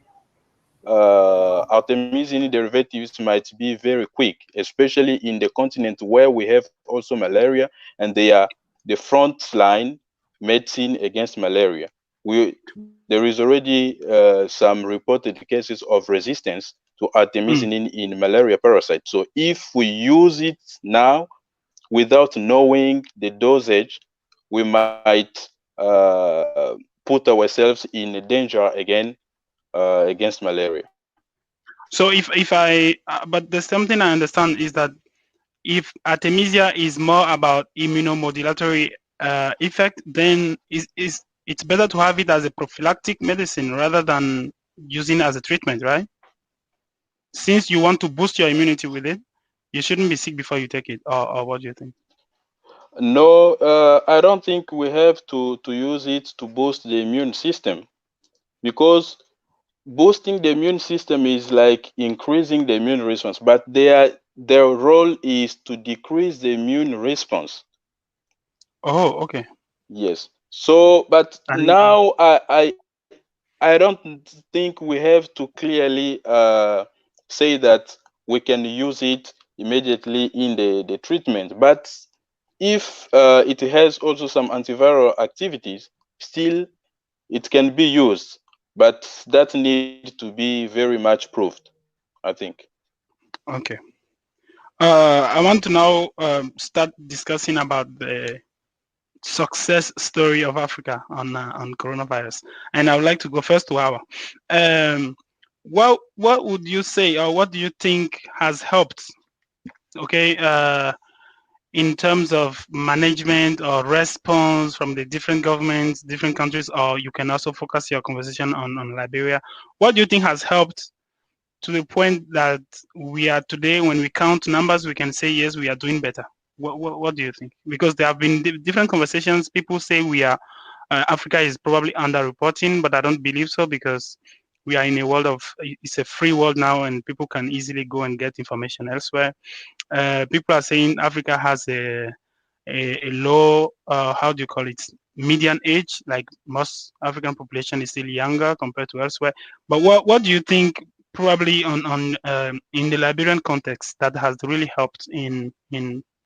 artemisinin derivatives might be very quick, especially in the continent where we have also malaria, and they are the front line medicine against malaria. There is already some reported cases of resistance to artemisinin in malaria parasite. So if we use it now without knowing the dosage, we might put ourselves in danger again against malaria. So if I but there's something I understand is that if Artemisia is more about immunomodulatory effect, then it's better to have it as a prophylactic medicine rather than using it as a treatment, right? Since you want to boost your immunity with it, you shouldn't be sick before you take it. Or what do you think? No, I don't think we have to use it to boost the immune system, because boosting the immune system is like increasing the immune response, but their role is to decrease the immune response. Oh, okay. Yes. So, but And now I don't think we have to clearly say that we can use it immediately in the treatment. But if it has also some antiviral activities, still it can be used, but that need to be very much proved, I think. okay. I want to now start discussing about the success story of Africa on coronavirus, and I would like to go first to Awa. What would you say, or what do you think has helped? Okay, in terms of management or response from the different governments, different countries, or you can also focus your conversation on Liberia. What do you think has helped to the point that we are today, when we count numbers, we can say, yes, we are doing better? What do you think? Because there have been different conversations. People say we are Africa is probably underreporting, but I don't believe so because we are in a world of it's a free world now, and people can easily go and get information elsewhere. People are saying Africa has a low how do you call it, median age, like most African population is still younger compared to elsewhere. But what do you think probably on in the Liberian context that has really helped in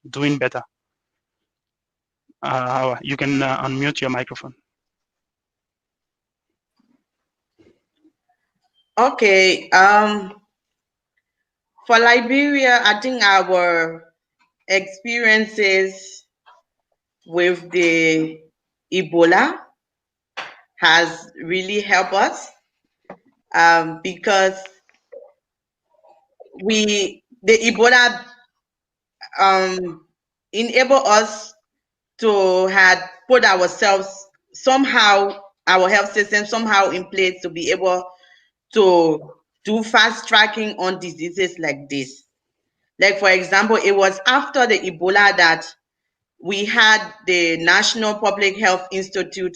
doing better? You can unmute your microphone. Okay. For Liberia, I think our experiences with the Ebola has really helped us because the Ebola enable us to had put ourselves somehow, our health system somehow in place to be able to do fast tracking on diseases like this. Like, for example, it was after the Ebola that we had the National Public Health Institute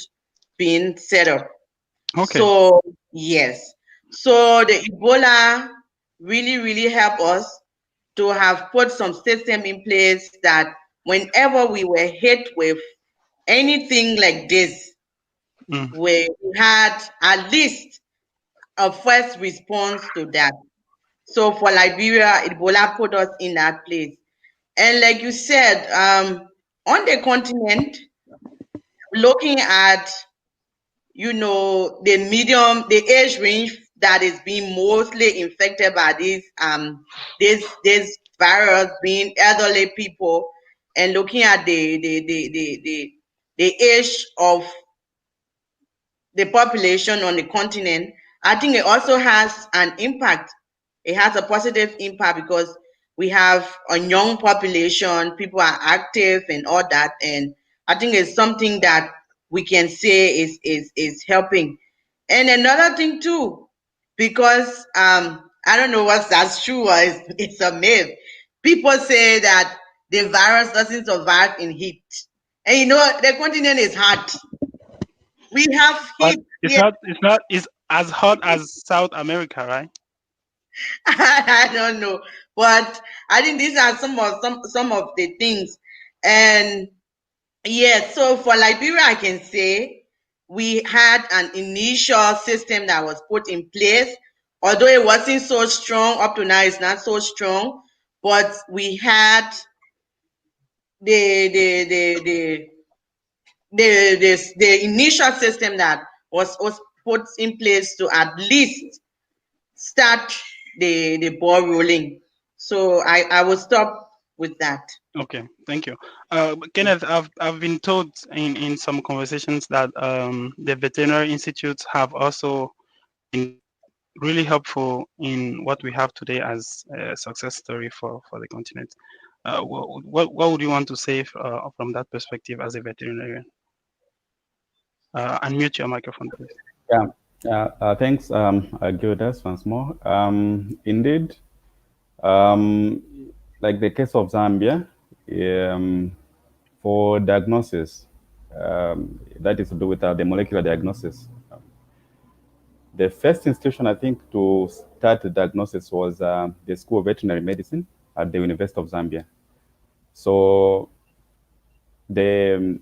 being set up. Okay. So, yes. So the Ebola really helped us to have put some system in place that whenever we were hit with anything like this, we had at least a first response to that. So for Liberia, Ebola put us in that place. And like you said, on the continent, looking at, the age range that is being mostly infected by this virus, being elderly people, and looking at the age of the population on the continent, I think it also has an impact. It has a positive impact because we have a young population, people are active and all that, and I think it's something that we can say is helping. And another thing too, because I don't know what's that's true or it's a myth. People say that the virus doesn't survive in heat, and the continent is hot. We have But heat it's here. not it's as hot as South America, right? I don't know, but I think these are some of the things. And yeah, so for Liberia, I can say we had an initial system that was put in place. Although it wasn't so strong up to now, it's not so strong, but we had the the the the the initial system that was put in place to at least start the ball rolling. So I will stop with that. Okay, thank you. Kenneth, I've been told in some conversations that the veterinary institutes have also been really helpful in what we have today as a success story for the continent. What would you want to say from that perspective as a veterinarian? Unmute your microphone, please. Yeah, thanks, Gildas, once more. Indeed, like the case of Zambia, for diagnosis, that is to do with the molecular diagnosis. The first institution, I think, to start the diagnosis was the School of Veterinary Medicine at the University of Zambia. So the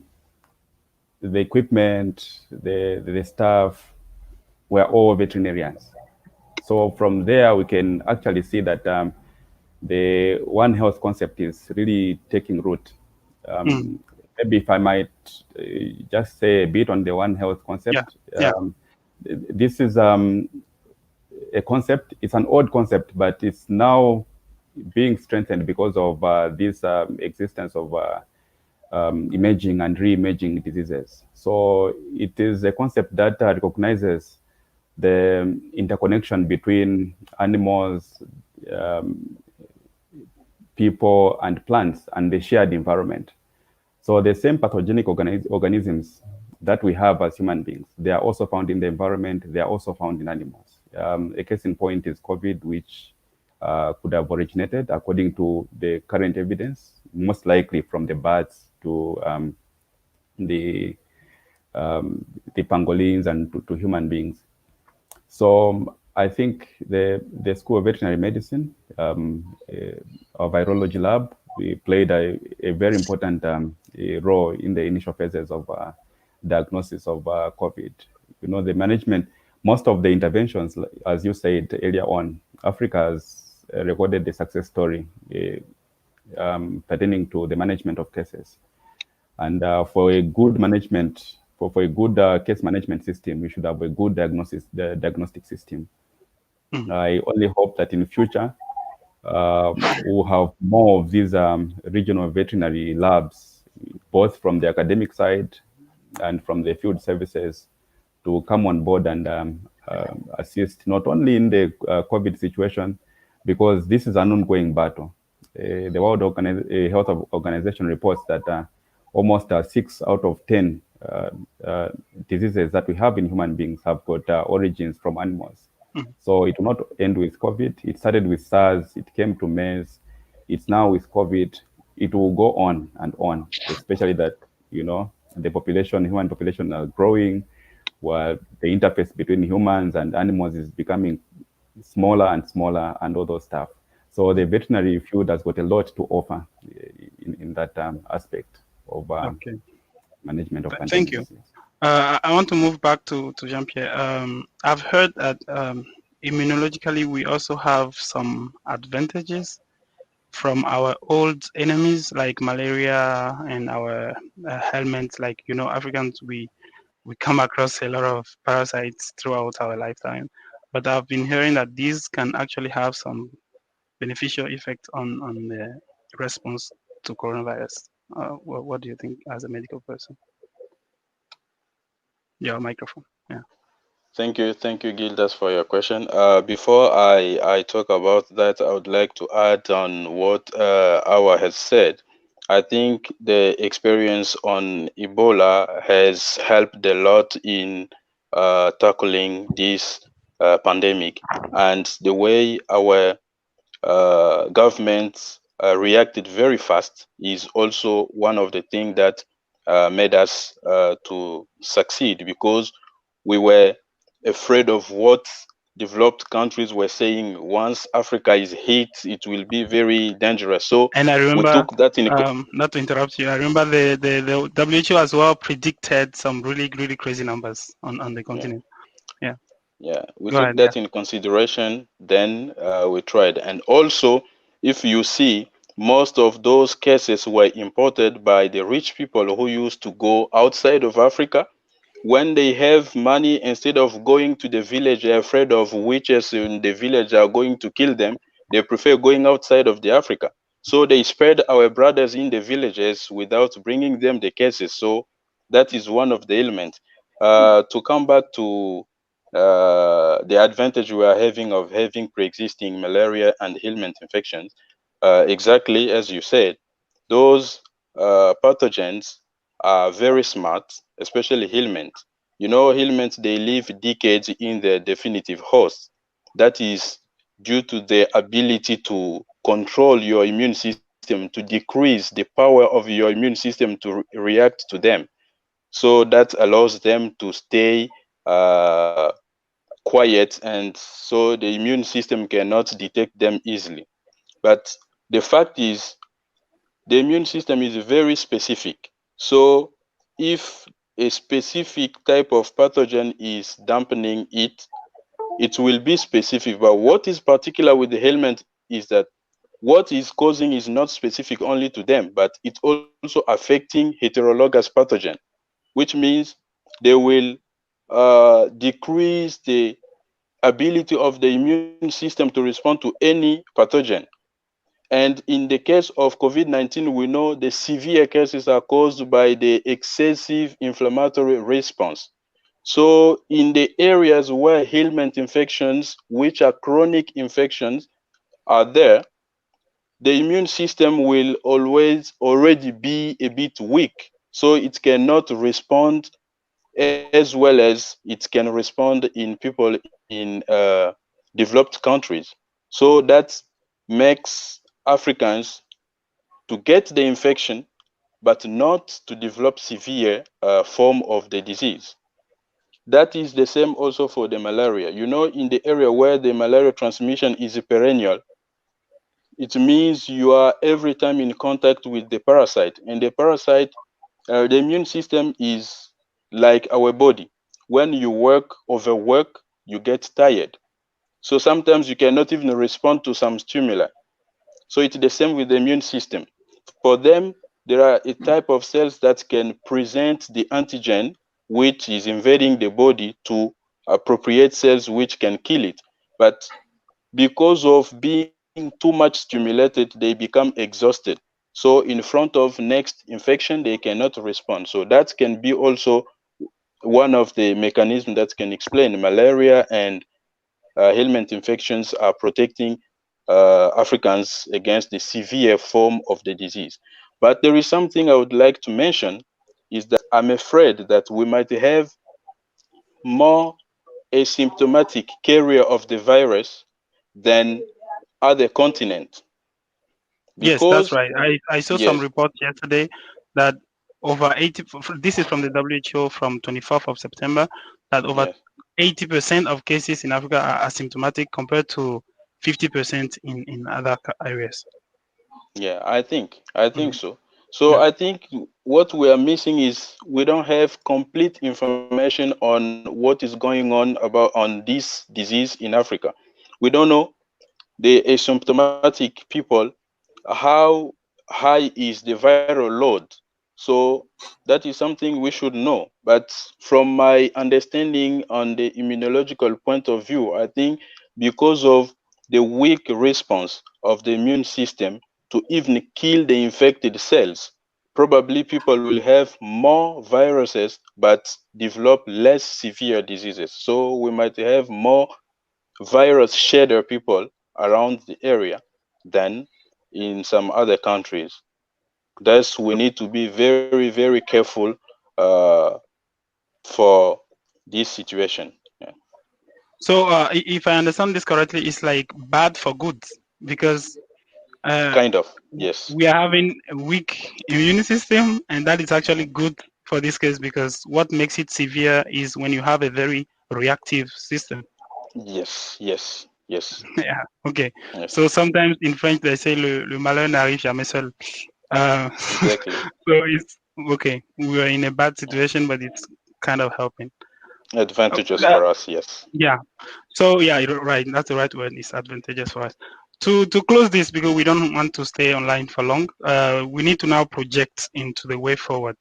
equipment, the staff were all veterinarians. So from there, we can actually see that the One Health concept is really taking root. Maybe if I might just say a bit on the One Health concept. Yeah. This is a concept, it's an old concept, but it's now being strengthened because of this existence of emerging and re-emerging diseases. So it is a concept that recognizes the interconnection between animals, people, and plants, and the shared environment. So the same pathogenic organisms that we have as human beings, they are also found in the environment, they are also found in animals. A case in point is COVID, which could have originated, according to the current evidence, most likely from the bats to the the pangolins and to human beings. So I think the School of Veterinary Medicine, our virology lab, we played a very important role in the initial phases of diagnosis of COVID. You know, the management, most of the interventions, as you said earlier on, Africa has recorded the success story pertaining to the management of cases. And for a good management, for a good case management system, we should have a good diagnostic system. I only hope that in the future we'll have more of these regional veterinary labs, both from the academic side and from the field services, to come on board and assist not only in the COVID situation, because this is an ongoing battle. The Health Organization reports that almost 6 out of 10 diseases that we have in human beings have got origins from animals. So it will not end with COVID. It started with SARS, it came to MERS, it's now with COVID. It will go on and on, especially that, you know, the population, human population are growing, while the interface between humans and animals is becoming smaller and smaller and all those stuff. So the veterinary field has got a lot to offer in that aspect of Okay. management of Thank you. pandemics. I want to move back to Jean-Pierre. I've heard that immunologically we also have some advantages from our old enemies like malaria and our helminths. Like, you know, Africans, we come across a lot of parasites throughout our lifetime. But I've been hearing that these can actually have some beneficial effect on the response to coronavirus. What do you think as a medical person? Your microphone. Yeah. Thank you, Gildas, for your question. Before I talk about that, I would like to add on what Awa has said. I think the experience on Ebola has helped a lot in tackling this pandemic, and the way our governments reacted very fast is also one of the things that made us to succeed, because we were afraid of what developed countries were saying. Once Africa is hit, it will be very dangerous. So And I we remember, took that in. not to interrupt you, I remember the WHO as well predicted some really crazy numbers on the Yeah. continent. Yeah. Yeah, we Go took ahead. that in consideration, then we tried. And also, if you see, most of those cases were imported by the rich people who used to go outside of Africa. When they have money, instead of going to the village, they're afraid of witches in the village are going to kill them. They prefer going outside of the Africa. So they spread our brothers in the villages without bringing them the cases. So that is one of the elements. To come back to the advantage we are having of having pre-existing malaria and helminth infections, exactly as you said, those pathogens are very smart, especially helminth. You know, helminths, they live decades in their definitive host. That is due to their ability to control your immune system, to decrease the power of your immune system to react to them. So that allows them to stay quiet, and so the immune system cannot detect them easily. But the fact is, the immune system is very specific. So if a specific type of pathogen is dampening it, it will be specific. But what is particular with the helminth is that what is causing is not specific only to them, but it's also affecting heterologous pathogen, which means they will decrease the ability of the immune system to respond to any pathogen. And in the case of COVID-19, we know the severe cases are caused by the excessive inflammatory response. So in the areas where helminth infections, which are chronic infections, are there, the immune system will always already be a bit weak. So it cannot respond as well as it can respond in people in developed countries. So that's makes Africans to get the infection, but not to develop severe form of the disease. That is the same also for the malaria. You know, in the area where the malaria transmission is perennial, it means you are every time in contact with the parasite. And the parasite, the immune system is like our body. When you overwork, you get tired. So sometimes you cannot even respond to some stimuli. So it's the same with the immune system. For them, there are a type of cells that can present the antigen which is invading the body to appropriate cells which can kill it. But because of being too much stimulated, they become exhausted. So in front of next infection, they cannot respond. So that can be also one of the mechanisms that can explain malaria and helminth infections are protecting Africans against the severe form of the disease. But there is something I would like to mention is that I'm afraid that we might have more asymptomatic carrier of the virus than other continents Yes, that's because right. I saw some yes, reports yesterday that over 80, this is from the WHO from 24th of September, that over yes, 80% of cases in Africa are asymptomatic compared to 50% in other areas. yeah, I think Mhm. so. So Yeah. I think what we are missing is we don't have complete information on what is going on about on this disease in Africa. We don't know the asymptomatic people how high is the viral load. So that is something we should know. But from my understanding on the immunological point of view, I think because of the weak response of the immune system to even kill the infected cells, probably people will have more viruses but develop less severe diseases. So we might have more virus shedder people around the area than in some other countries. Thus, we need to be very, very careful uh, for this situation. Yeah. So if I understand this correctly, it's like bad for good because uh, Kind of, yes. we are having a weak immune system, and that is actually good for this case because what makes it severe is when you have a very reactive system. Yes, yes, yes, Yeah. Okay. yes, So sometimes in French they say le malheur n'arrive jamais seul. exactly. So it's okay. We are in a bad situation, but it's kind of helping. Advantages Uh, for us, yes. yeah. So yeah, you're right. That's the right word. It's advantageous for us. To close this because we don't want to stay online for long. We need to now project into the way forward.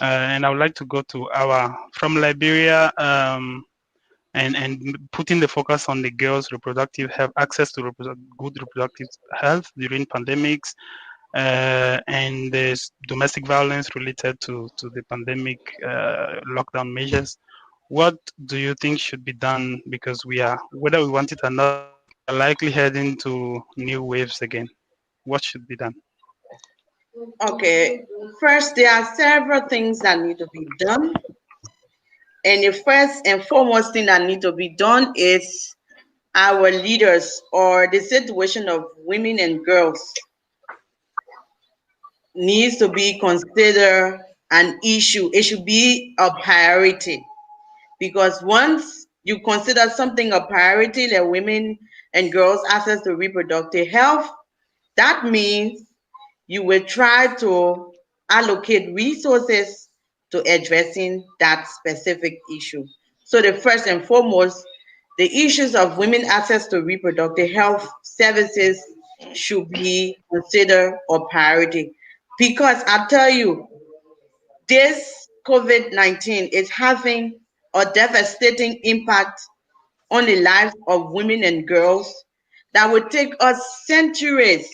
And I would like to go to our from Liberia. And putting the focus on the girls' reproductive health, access to good reproductive health during pandemics, and there's domestic violence related to the pandemic lockdown measures. What do you think should be done? Because we are, whether we want it or not, we are likely heading to new waves again. What should be done? Okay, first, there are several things that need to be done. And the first and foremost thing that need to be done is our leaders or the situation of women and girls needs to be considered an issue. It should be a priority because once you consider something a priority, like women and girls' access to reproductive health, that means you will try to allocate resources to addressing that specific issue. So the first and foremost, the issues of women access to reproductive health services should be considered a priority. Because I tell you, this COVID-19 is having a devastating impact on the lives of women and girls that would take us centuries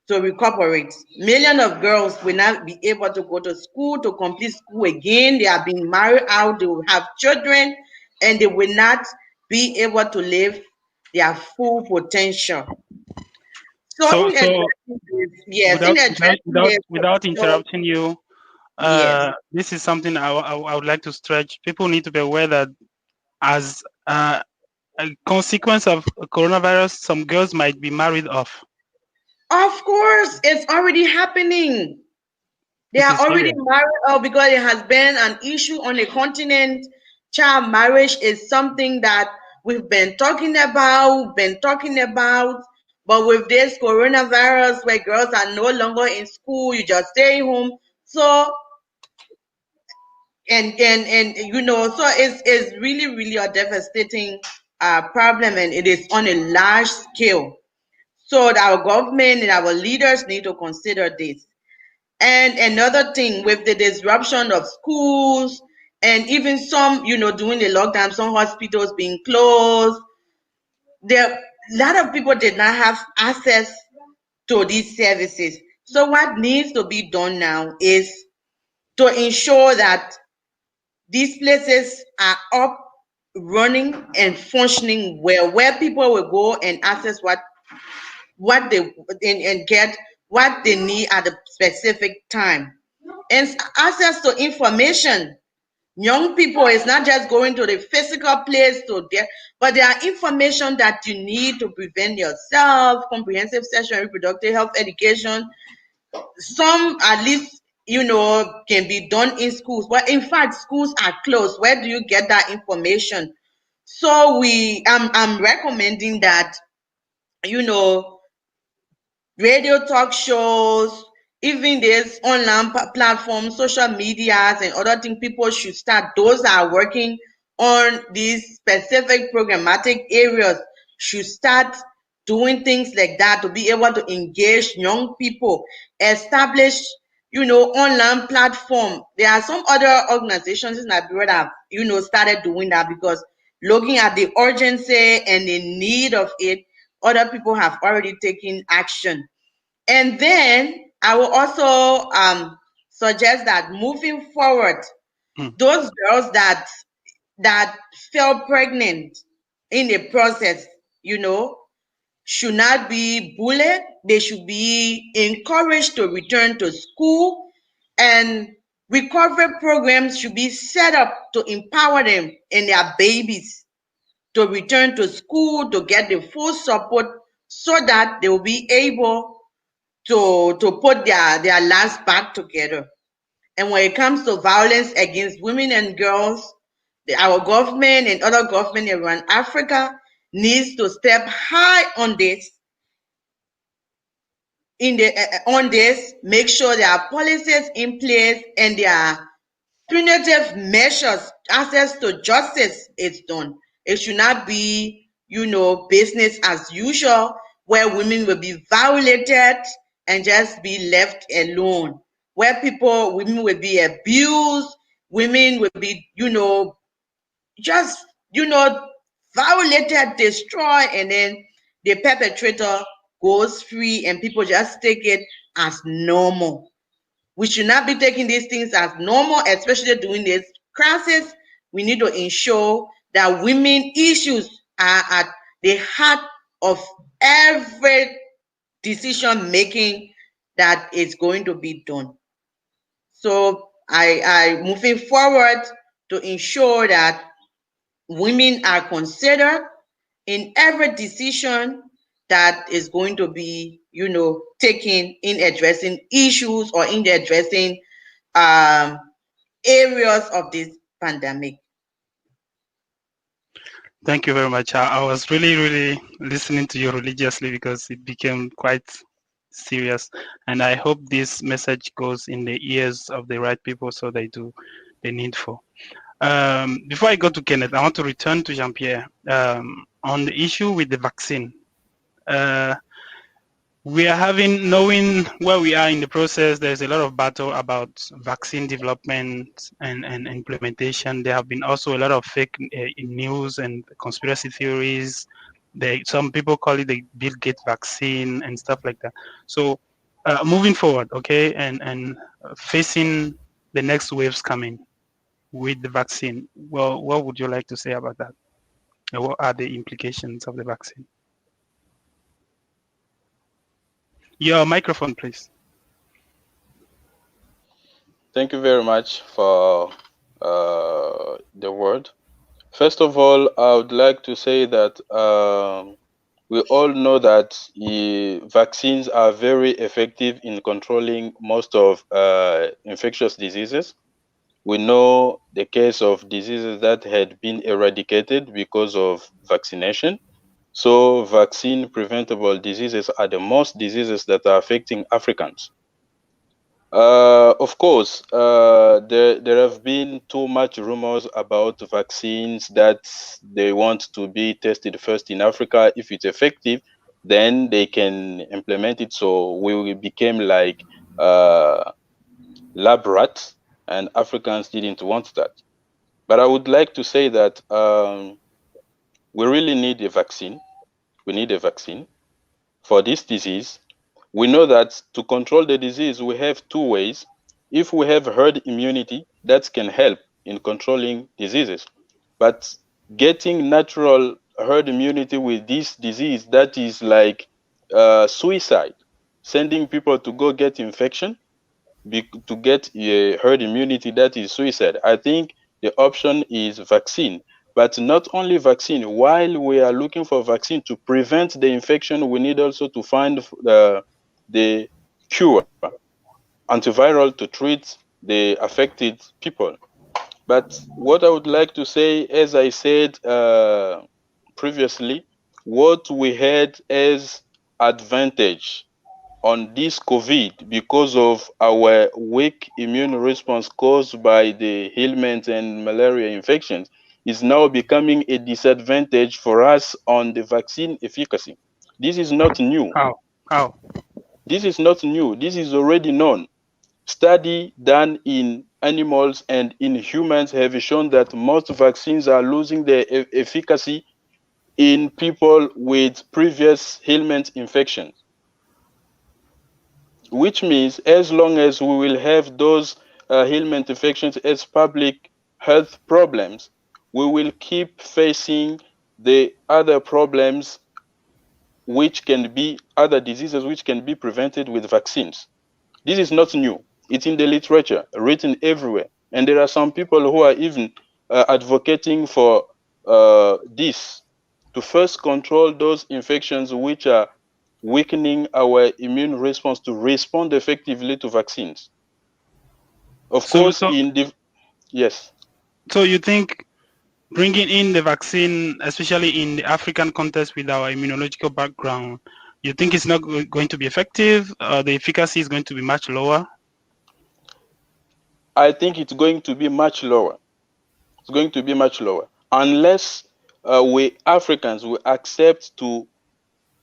to recuperate. Millions of girls will not be able to go to school, to complete school again. They are being married out, they will have children, and they will not be able to live their full potential. So So, in so addressing this, yes, in addressing this, without so interrupting you, yes, this is something I would like to stretch. People need to be aware that as a consequence of coronavirus, some girls might be married off. Of course, it's already happening. They This are is already serious. married off because it has been an issue on the continent. Child marriage is something that we've been talking about, but with this coronavirus where girls are no longer in school, you just stay home. So and so it's really a devastating problem, and it is on a large scale. So our government and our leaders need to consider this. And another thing, with the disruption of schools and even some, during the lockdown, some hospitals being closed, there a lot of people did not have access to these services. So what needs to be done now is to ensure that these places are up, running, and functioning well, where people will go and access what they and get what they need at a specific time. And access to information. Young people is not just going to the physical place to get, but there are information that you need to prevent yourself, comprehensive sexual and reproductive health education. Some at least can be done in schools, but in fact schools are closed. Where do you get that information? So I'm recommending that you know radio talk shows, even this online platforms, social medias, and other things people should start. Those that are working on these specific programmatic areas should start doing things like that to be able to engage young people, establish, online platform. There are some other organizations in Nigeria that have, started doing that because looking at the urgency and the need of it, other people have already taken action. And then I will also suggest that moving forward, Hmm. those girls that fell pregnant in the process, should not be bullied. They should be encouraged to return to school, and recovery programs should be set up to empower them and their babies to return to school, to get the full support so that they will be able to put their lives back together. And when it comes to violence against women and girls, our government and other government around Africa needs to step high on this. On this, make sure there are policies in place and there are punitive measures. Access to justice is done. It should not be, business as usual, where women will be violated and just be left alone. Where women will be abused, women will be, just, violated, destroyed, and then the perpetrator goes free and people just take it as normal. We should not be taking these things as normal, especially during this crisis. We need to ensure that women issues are at the heart of every decision making that is going to be done. So I moving forward to ensure that women are considered in every decision that is going to be, taken in addressing issues or in addressing um, areas of this pandemic. Thank you very much. I was really listening to you religiously because it became quite serious. And I hope this message goes in the ears of the right people so they do the needful. Before I go to Kenneth, I want to return to Jean-Pierre on the issue with the vaccine. We are knowing where we are in the process. There's a lot of battle about vaccine development and implementation. There have been also a lot of fake news and conspiracy theories. Some people call it the Bill Gates vaccine and stuff like that. So moving forward, okay, and facing the next waves coming with the vaccine, well, what would you like to say about that? What are the implications of the vaccine? Your microphone, please. Thank you very much for the word. First of all, I would like to say that we all know that vaccines are very effective in controlling most of infectious diseases. We know the case of diseases that had been eradicated because of vaccination. So vaccine preventable diseases are the most diseases that are affecting Africans. Of course, there have been too much rumors about vaccines that they want to be tested first in Africa. If it's effective, then they can implement it. So we became like lab rats, and Africans didn't want that. But I would like to say that we really need a vaccine. We need a vaccine for this disease. We know that to control the disease, we have two ways. If we have herd immunity, that can help in controlling diseases. But getting natural herd immunity with this disease, that is like suicide, sending people to go get infection to get a herd immunity, that is suicide. I think the option is vaccine. But not only vaccine, while we are looking for vaccine to prevent the infection, we need also to find the cure, antiviral to treat the affected people. But what I would like to say, as I said previously, what we had as advantage on this COVID because of our weak immune response caused by the ailment and malaria infections is now becoming a disadvantage for us on the vaccine efficacy. This is not new. How? How? This is not new. This is already known. Study done in animals and in humans have shown that most vaccines are losing their efficacy in people with previous ailment infections, which means as long as we will have those ailment infections as public health problems, we will keep facing the other problems which can be other diseases which can be prevented with vaccines. This is not new. It's in the literature, written everywhere. And there are some people who are even advocating for this to first control those infections which are weakening our immune response to respond effectively to vaccines. Of So, course, so, yes. so you think bringing in the vaccine, especially in the African context with our immunological background, you think it's not going to be effective? The efficacy is going to be much lower? I think it's going to be much lower. It's going to be much lower unless we Africans will accept to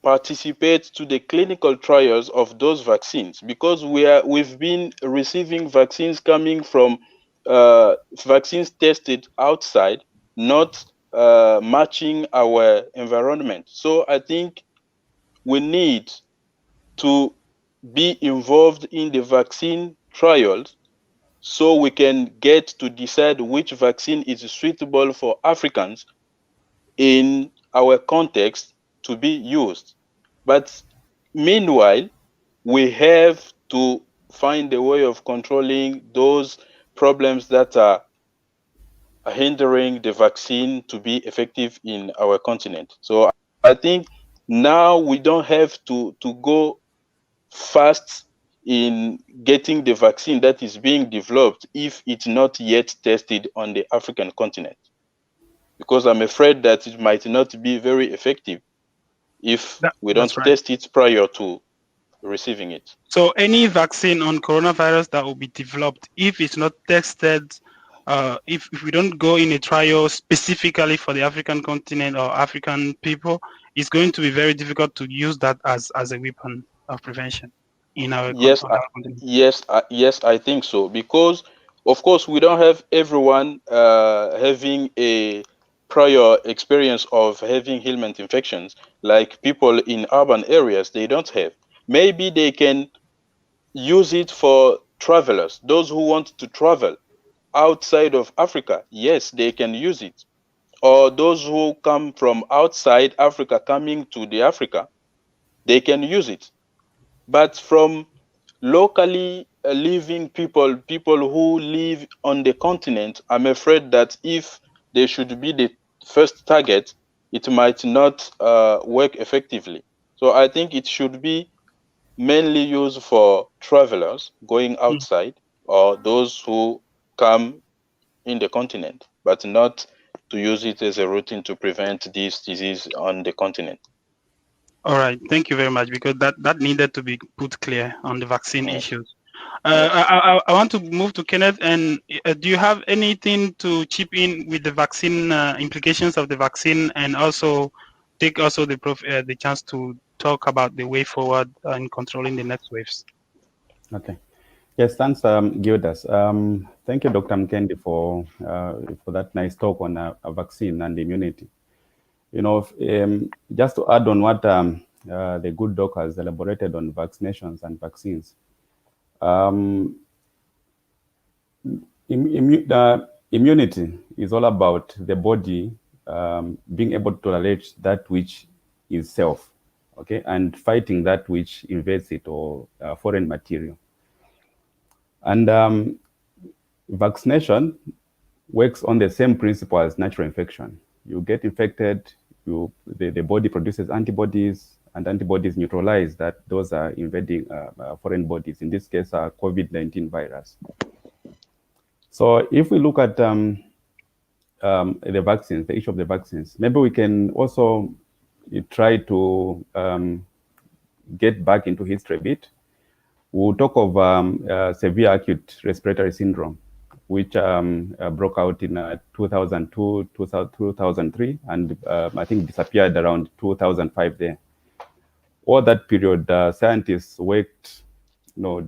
participate to the clinical trials of those vaccines, because we've been receiving vaccines coming from vaccines tested outside, not matching our environment. So I think we need to be involved in the vaccine trials so we can get to decide which vaccine is suitable for Africans in our context to be used. But meanwhile, we have to find a way of controlling those problems that are hindering the vaccine to be effective in our continent. So I think now we don't have to go fast in getting the vaccine that is being developed if it's not yet tested on the African continent, because I'm afraid that it might not be very effective if we don't That's right. test it prior to receiving it. So any vaccine on coronavirus that will be developed, if it's not tested, if we don't go in a trial specifically for the African continent or African people, it's going to be very difficult to use that as a weapon of prevention in our, Yes, on our continent. yes, I think so. Because of course we don't have everyone having a prior experience of having ailment infections like people in urban areas. They don't have. Maybe they can use it for travelers, those who want to travel outside of Africa. Yes, they can use it. Or those who come from outside Africa coming to the Africa, they can use it. But from locally living people who live on the continent, I'm afraid that if they should be first target, it might not work effectively. So I think it should be mainly used for travelers going outside or those who come in the continent, but not to use it as a routine to prevent this disease on the continent. All right, thank you very much, because that needed to be put clear on the vaccine Yes. issues. Yes. I want to move to Kenneth. And do you have anything to chip in with the vaccine implications of the vaccine, and also take also the chance to talk about the way forward in controlling the next waves? Okay. Yes, thanks, Gildas. Thank you, Dr. Mkendi, for that nice talk on a vaccine and immunity. You know, just to add on what the good doc has elaborated on vaccinations and vaccines, immunity is all about the body being able to tolerate that which is self, okay, and fighting that which invades it or foreign material. And vaccination works on the same principle as natural infection. You get infected, the body produces antibodies, and antibodies neutralize that those are invading foreign bodies, in this case, COVID-19 virus. So if we look at the vaccines, the issue of the vaccines, maybe we can also try to get back into history a bit. We'll talk of severe acute respiratory syndrome, which broke out in 2002, 2003, and I think disappeared around 2005 there. All that period, scientists worked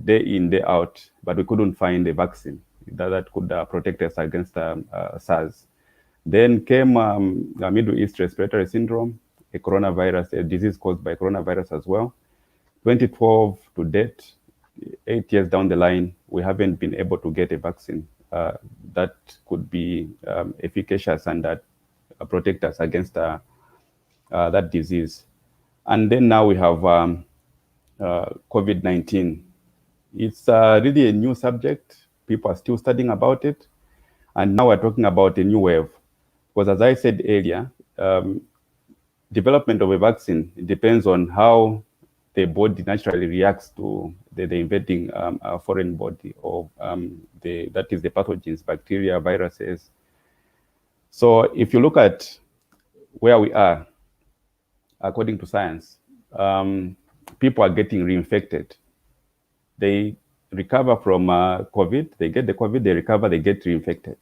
day in, day out, but we couldn't find a vaccine that could protect us against SARS. Then came Middle East respiratory syndrome, a coronavirus, a disease caused by coronavirus as well. 2012 to date, 8 years down the line, we haven't been able to get a vaccine that could be efficacious and that protect us against that disease. And then now we have COVID-19. It's really a new subject. People are still studying about it. And now we're talking about a new wave. Because as I said earlier, development of a vaccine depends on how the body naturally reacts to the invading foreign body, or that is the pathogens, bacteria, viruses. So if you look at where we are, according to science, people are getting reinfected. They recover from COVID, they get the COVID, they recover, they get reinfected.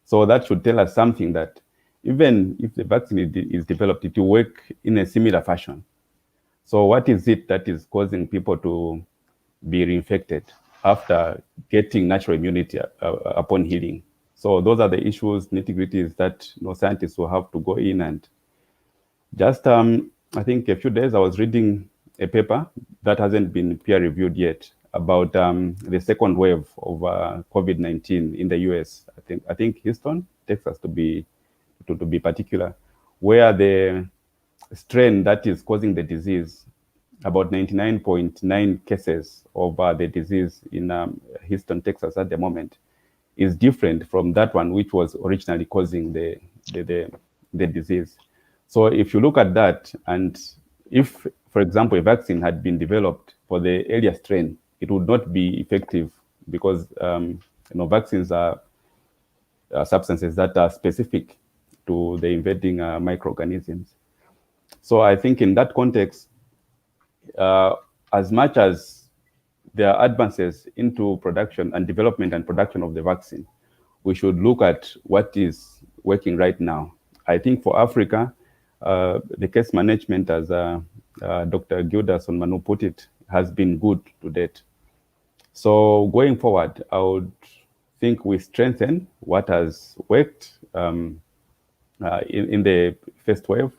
So that should tell us something, that even if the vaccine is developed, it will work in a similar fashion. So what is it that is causing people to be reinfected after getting natural immunity upon healing? So those are the issues, nitty-gritties that scientists will have to go in. And just, I think a few days I was reading a paper that hasn't been peer-reviewed yet about the second wave of COVID-19 in the US. I think Houston, Texas, to be particular, where the strain that is causing the disease, about 99.9 cases of the disease in Houston, Texas at the moment, is different from that one which was originally causing the disease. So if you look at that, and if, for example, a vaccine had been developed for the earlier strain, it would not be effective, because vaccines are substances that are specific to the invading microorganisms. So I think in that context, as much as there are advances into production and development and production of the vaccine, we should look at what is working right now. I think for Africa, the case management, as Dr. Gildas Manu put it, has been good to date. So going forward, I would think we strengthen what has worked in the first wave,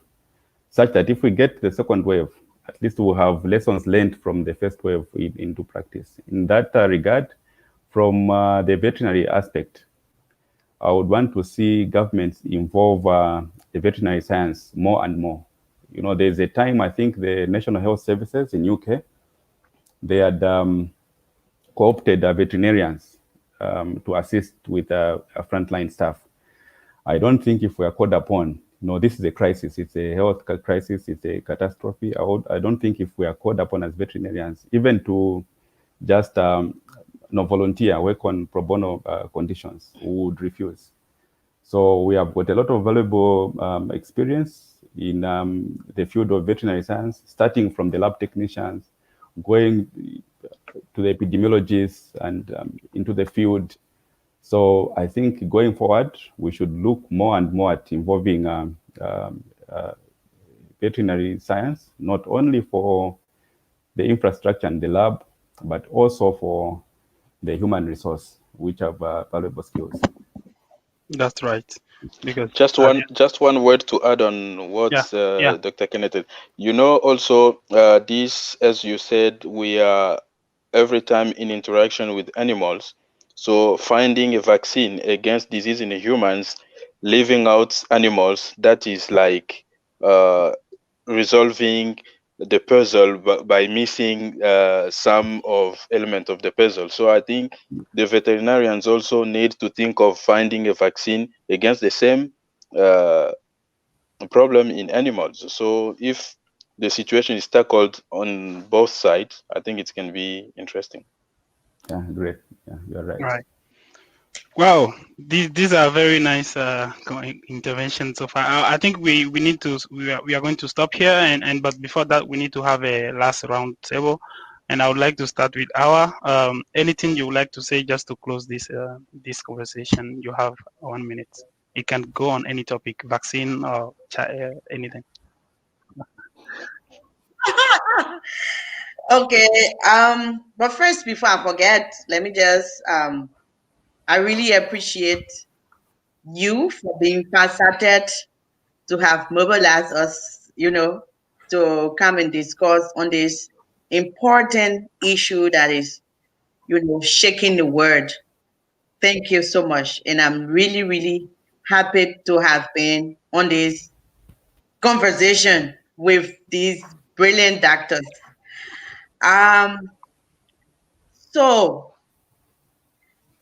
such that if we get the second wave, at least we'll have lessons learned from the first wave into practice. In that regard, from the veterinary aspect, I would want to see governments involve the veterinary science more and more. There's a time, I think the National Health Services in UK, they had co-opted veterinarians to assist with frontline staff. I don't think if we are called upon, this is a crisis, it's a health crisis, it's a catastrophe. I don't think if we are called upon as veterinarians, even to just volunteer, work on pro bono conditions, we would refuse. So we have got a lot of valuable experience in the field of veterinary science, starting from the lab technicians, going to the epidemiologists and into the field. So I think going forward, we should look more and more at involving veterinary science, not only for the infrastructure and the lab, but also for the human resource, which have valuable skills. That's right. Because just one word to add on what yeah. Dr. Kenneth. Also this, as you said, we are every time in interaction with animals. So finding a vaccine against disease in humans, leaving out animals, that is like resolving the puzzle by missing some of element of the puzzle. So I think the veterinarians also need to think of finding a vaccine against the same problem in animals. So if the situation is tackled on both sides, I think it can be interesting. Yeah, great. Yeah, you're right. Right. Wow, these are very nice interventions so far. I think we need to we are going to stop here, and but before that we need to have a last round table, and I would like to start with Awa. Anything you would like to say just to close this conversation? You have 1 minute. It can go on any topic, vaccine or anything. Okay. But first, before I forget, let me just I really appreciate you for being far-sighted to have mobilized us, to come and discuss on this important issue that is, shaking the world. Thank you so much. And I'm really, really happy to have been on this conversation with these brilliant doctors. Um, so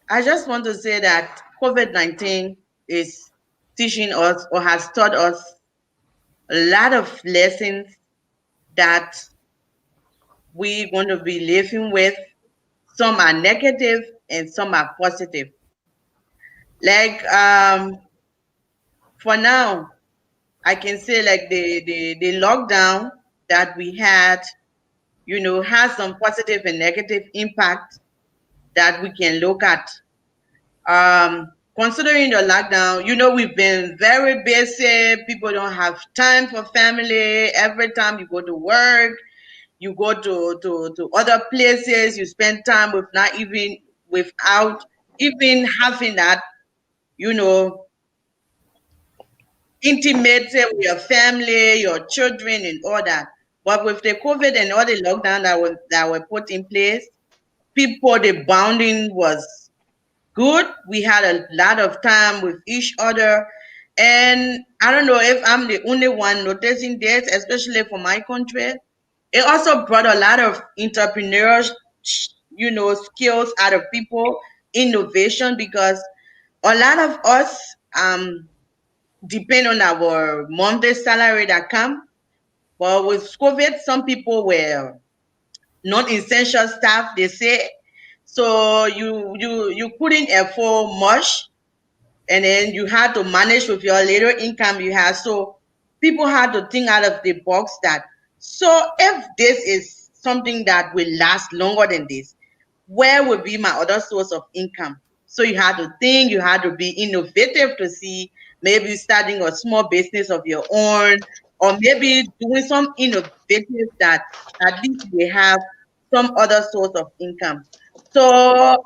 I just want to say that COVID-19 is teaching us or has taught us a lot of lessons that we're going to be living with. Some are negative and some are positive. Like for now, I can say like the lockdown that we had, has some positive and negative impact that we can look at. Considering the lockdown, we've been very busy. People don't have time for family. Every time you go to work, you go to other places, you spend time without even having that, intimacy with your family, your children, and all that. But with the COVID and all the lockdown that were put in place, the bonding was good. We had a lot of time with each other. And I don't know if I'm the only one noticing this, especially for my country. It also brought a lot of entrepreneurs, skills out of people, innovation, because a lot of us depend on our monthly salary that come. But with COVID, some people were non-essential staff, they say. So you couldn't afford much, and then you had to manage with your little income you had. So people had to think out of the box that, so if this is something that will last longer than this, where would be my other source of income? So you had to think, you had to be innovative to see maybe starting a small business of your own, or maybe doing some innovative that at least they have some other source of income. So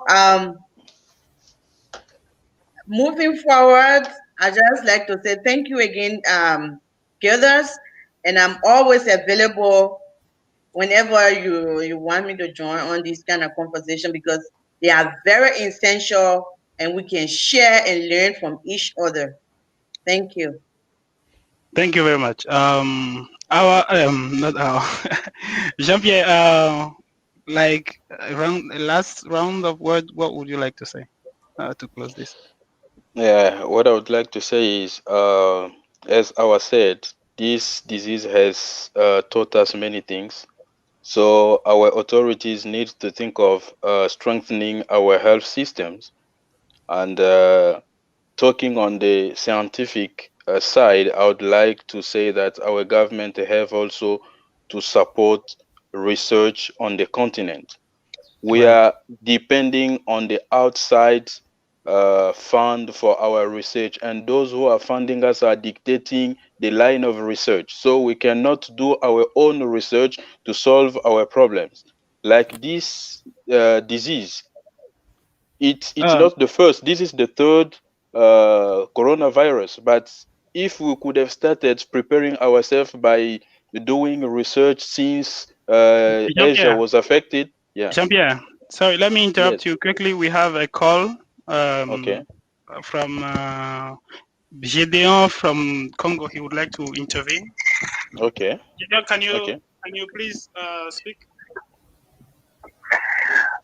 moving forward, I just like to say thank you again, Gilders, and I'm always available whenever you want me to join on this kind of conversation, because they are very essential and we can share and learn from each other. Thank you. Thank you very much. Our not our Jean-Pierre. Last round of words. What would you like to say to close this? Yeah, what I would like to say is, as I said, this disease has taught us many things. So our authorities need to think of strengthening our health systems. And talking on the scientific side, I would like to say that our government have also to support research on the continent. We Right. are depending on the outside fund for our research, and those who are funding us are dictating the line of research. So we cannot do our own research to solve our problems. Like this disease, it's Uh, not the first. This is the third coronavirus. But if we could have started preparing ourselves by doing research since Asia Jean-Pierre, was affected, yeah. Jean-Pierre, sorry, let me interrupt Yes. you quickly. We have a call Okay. from Gedeon from Congo. He would like to intervene. Okay. Gedeon, Okay. can you please speak?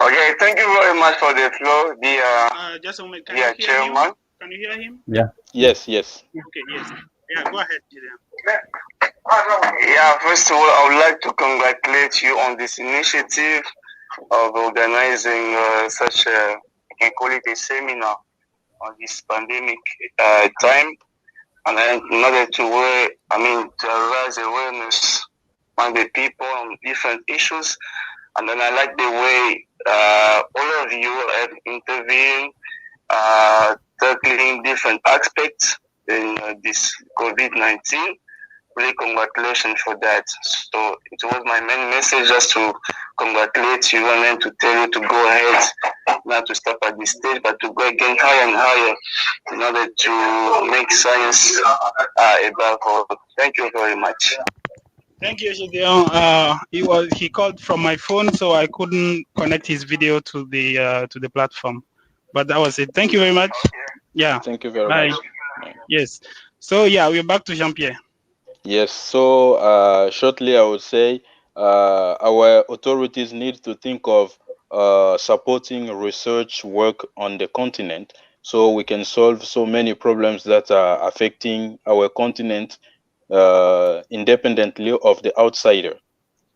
Okay, thank you very much for the floor, Just a moment. Can dear you hear him? chairman. Can you hear him? Yeah. Yes. Yes. Okay, yes. Yeah, go ahead, Gedeon. Yeah, first of all, I would like to congratulate you on this initiative of organizing such a, I can call it a seminar on this pandemic time, and in order to raise awareness among the people on different issues. And then I like the way all of you have intervened, tackling different aspects in this COVID-19. Really, congratulations for that. So it was my main message, just to congratulate you and then to tell you to go ahead, not to stop at this stage, but to go again higher and higher in order to make science above all. Thank you very much. Thank you, Gedeon. He called from my phone, so I couldn't connect his video to the platform. But that was it. Thank you very much. Yeah. Thank you very Bye. much. Yeah. Yes. So yeah, we're back to Jean-Pierre. Yes. So shortly, I would say our authorities need to think of supporting research work on the continent, so we can solve so many problems that are affecting our continent independently of the outsider.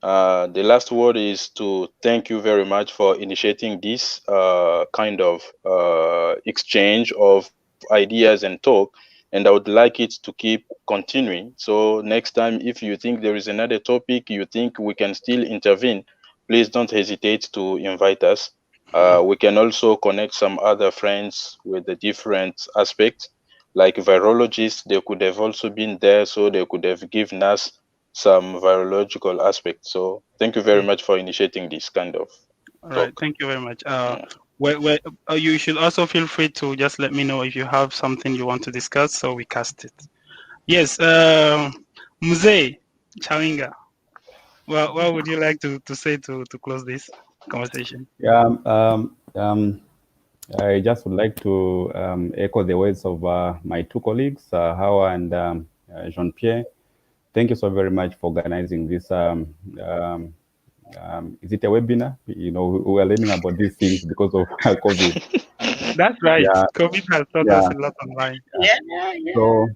The last word is to thank you very much for initiating this kind of exchange of ideas and talk. And I would like it to keep continuing. So next time, if you think there is another topic you think we can still intervene, please don't hesitate to invite us. We can also connect some other friends with the different aspects, like virologists. They could have also been there, so they could have given us some virological aspects. So thank you very much for initiating this kind of All right. talk. Thank you very much. Yeah. You should also feel free to just let me know if you have something you want to discuss, so we cast it. Yes. Mzee Chawinga. Well, what would you like to say to close this conversation? Yeah. I just would like to echo the words of my two colleagues, Hawa and Jean-Pierre. Thank you so very much for organizing this. Is it a webinar? You know, we are learning about these things because of COVID. That's right. Yeah. COVID has taught us a lot online. Yeah. So,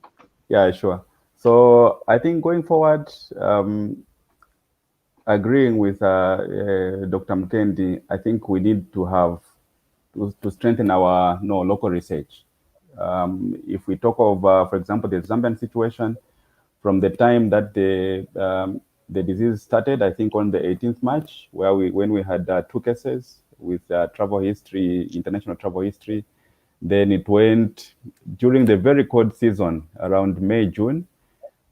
yeah, sure. So I think going forward, agreeing with Dr. Mkendi, I think we need to have to strengthen our local research. If we talk of, for example, the Zambian situation, from the time that the disease started, I think on the 18th March, when we had 2 cases with travel history, international travel history, then it went during the very cold season around May, June,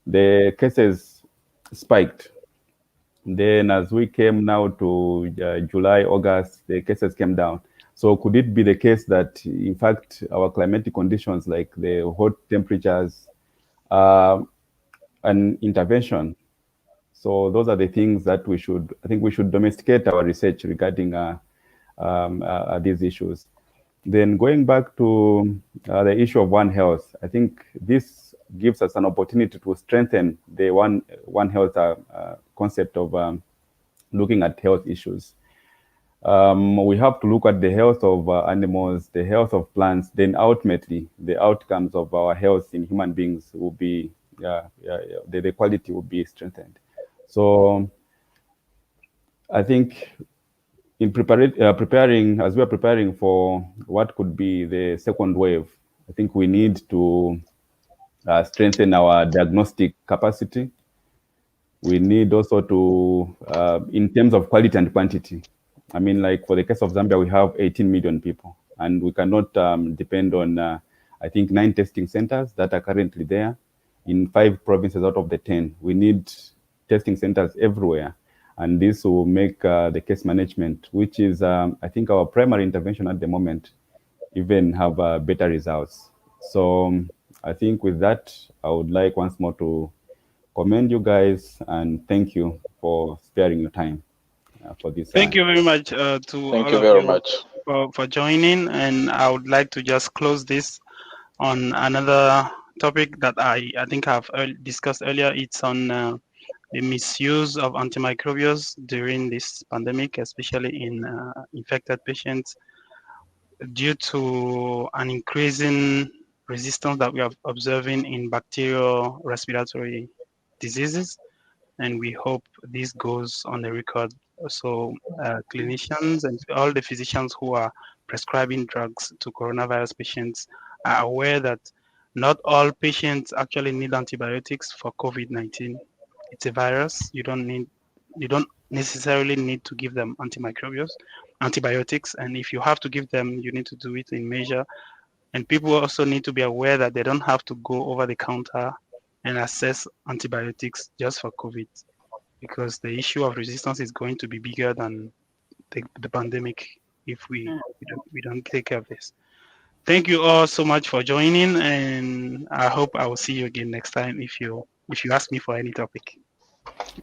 the cases spiked. Then as we came now to July, August, the cases came down. So could it be the case that, in fact, our climatic conditions, like the hot temperatures, an intervention? So those are the things that I think we should domesticate our research regarding these issues. Then going back to the issue of One Health, I think this gives us an opportunity to strengthen the One Health concept of looking at health issues. We have to look at the health of animals, the health of plants, then ultimately the outcomes of our health in human beings will be, the quality will be strengthened. So I think in preparing, as we are preparing for what could be the second wave, I think we need to strengthen our diagnostic capacity. We need also to, in terms of quality and quantity. I mean, like for the case of Zambia, we have 18 million people, and we cannot depend on, I think, 9 testing centers that are currently there in 5 provinces out of the 10. We need testing centers everywhere, and this will make the case management, which is, I think, our primary intervention at the moment, even have better results. So I think with that, I would like once more to commend you guys and thank you for sparing your time for this. Thank you very much to Thank all you of very you much. for joining. And I would like to just close this on another topic that I think I've discussed earlier. It's on the misuse of antimicrobials during this pandemic, especially in infected patients, due to an increasing resistance that we are observing in bacterial respiratory diseases. And we hope this goes on the record. So clinicians and all the physicians who are prescribing drugs to coronavirus patients are aware that not all patients actually need antibiotics for COVID-19. It's a virus. You don't necessarily need to give them antibiotics. And if you have to give them, you need to do it in measure. And people also need to be aware that they don't have to go over the counter and assess antibiotics just for COVID, because the issue of resistance is going to be bigger than the pandemic if we don't take care of this. Thank you all so much for joining, and I hope I will see you again next time if you ask me for any topic.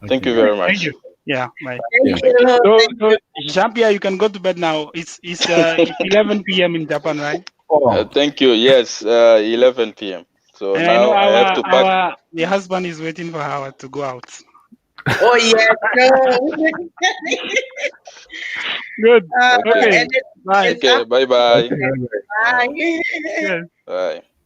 Thank you Okay. very Thank much. you. Yeah, bye. Yeah. Thank you. So Jean-Pierre, you can go to bed now. It's 11 p.m. in Japan, right? Oh, Thank you. Yes, 11 p.m. So And I know now I have to pack. the husband is waiting for Howard to go out. Oh yes, good. Good. Okay. Okay. And Bye. it's Okay. Bye bye. okay. Bye. Yes. Bye.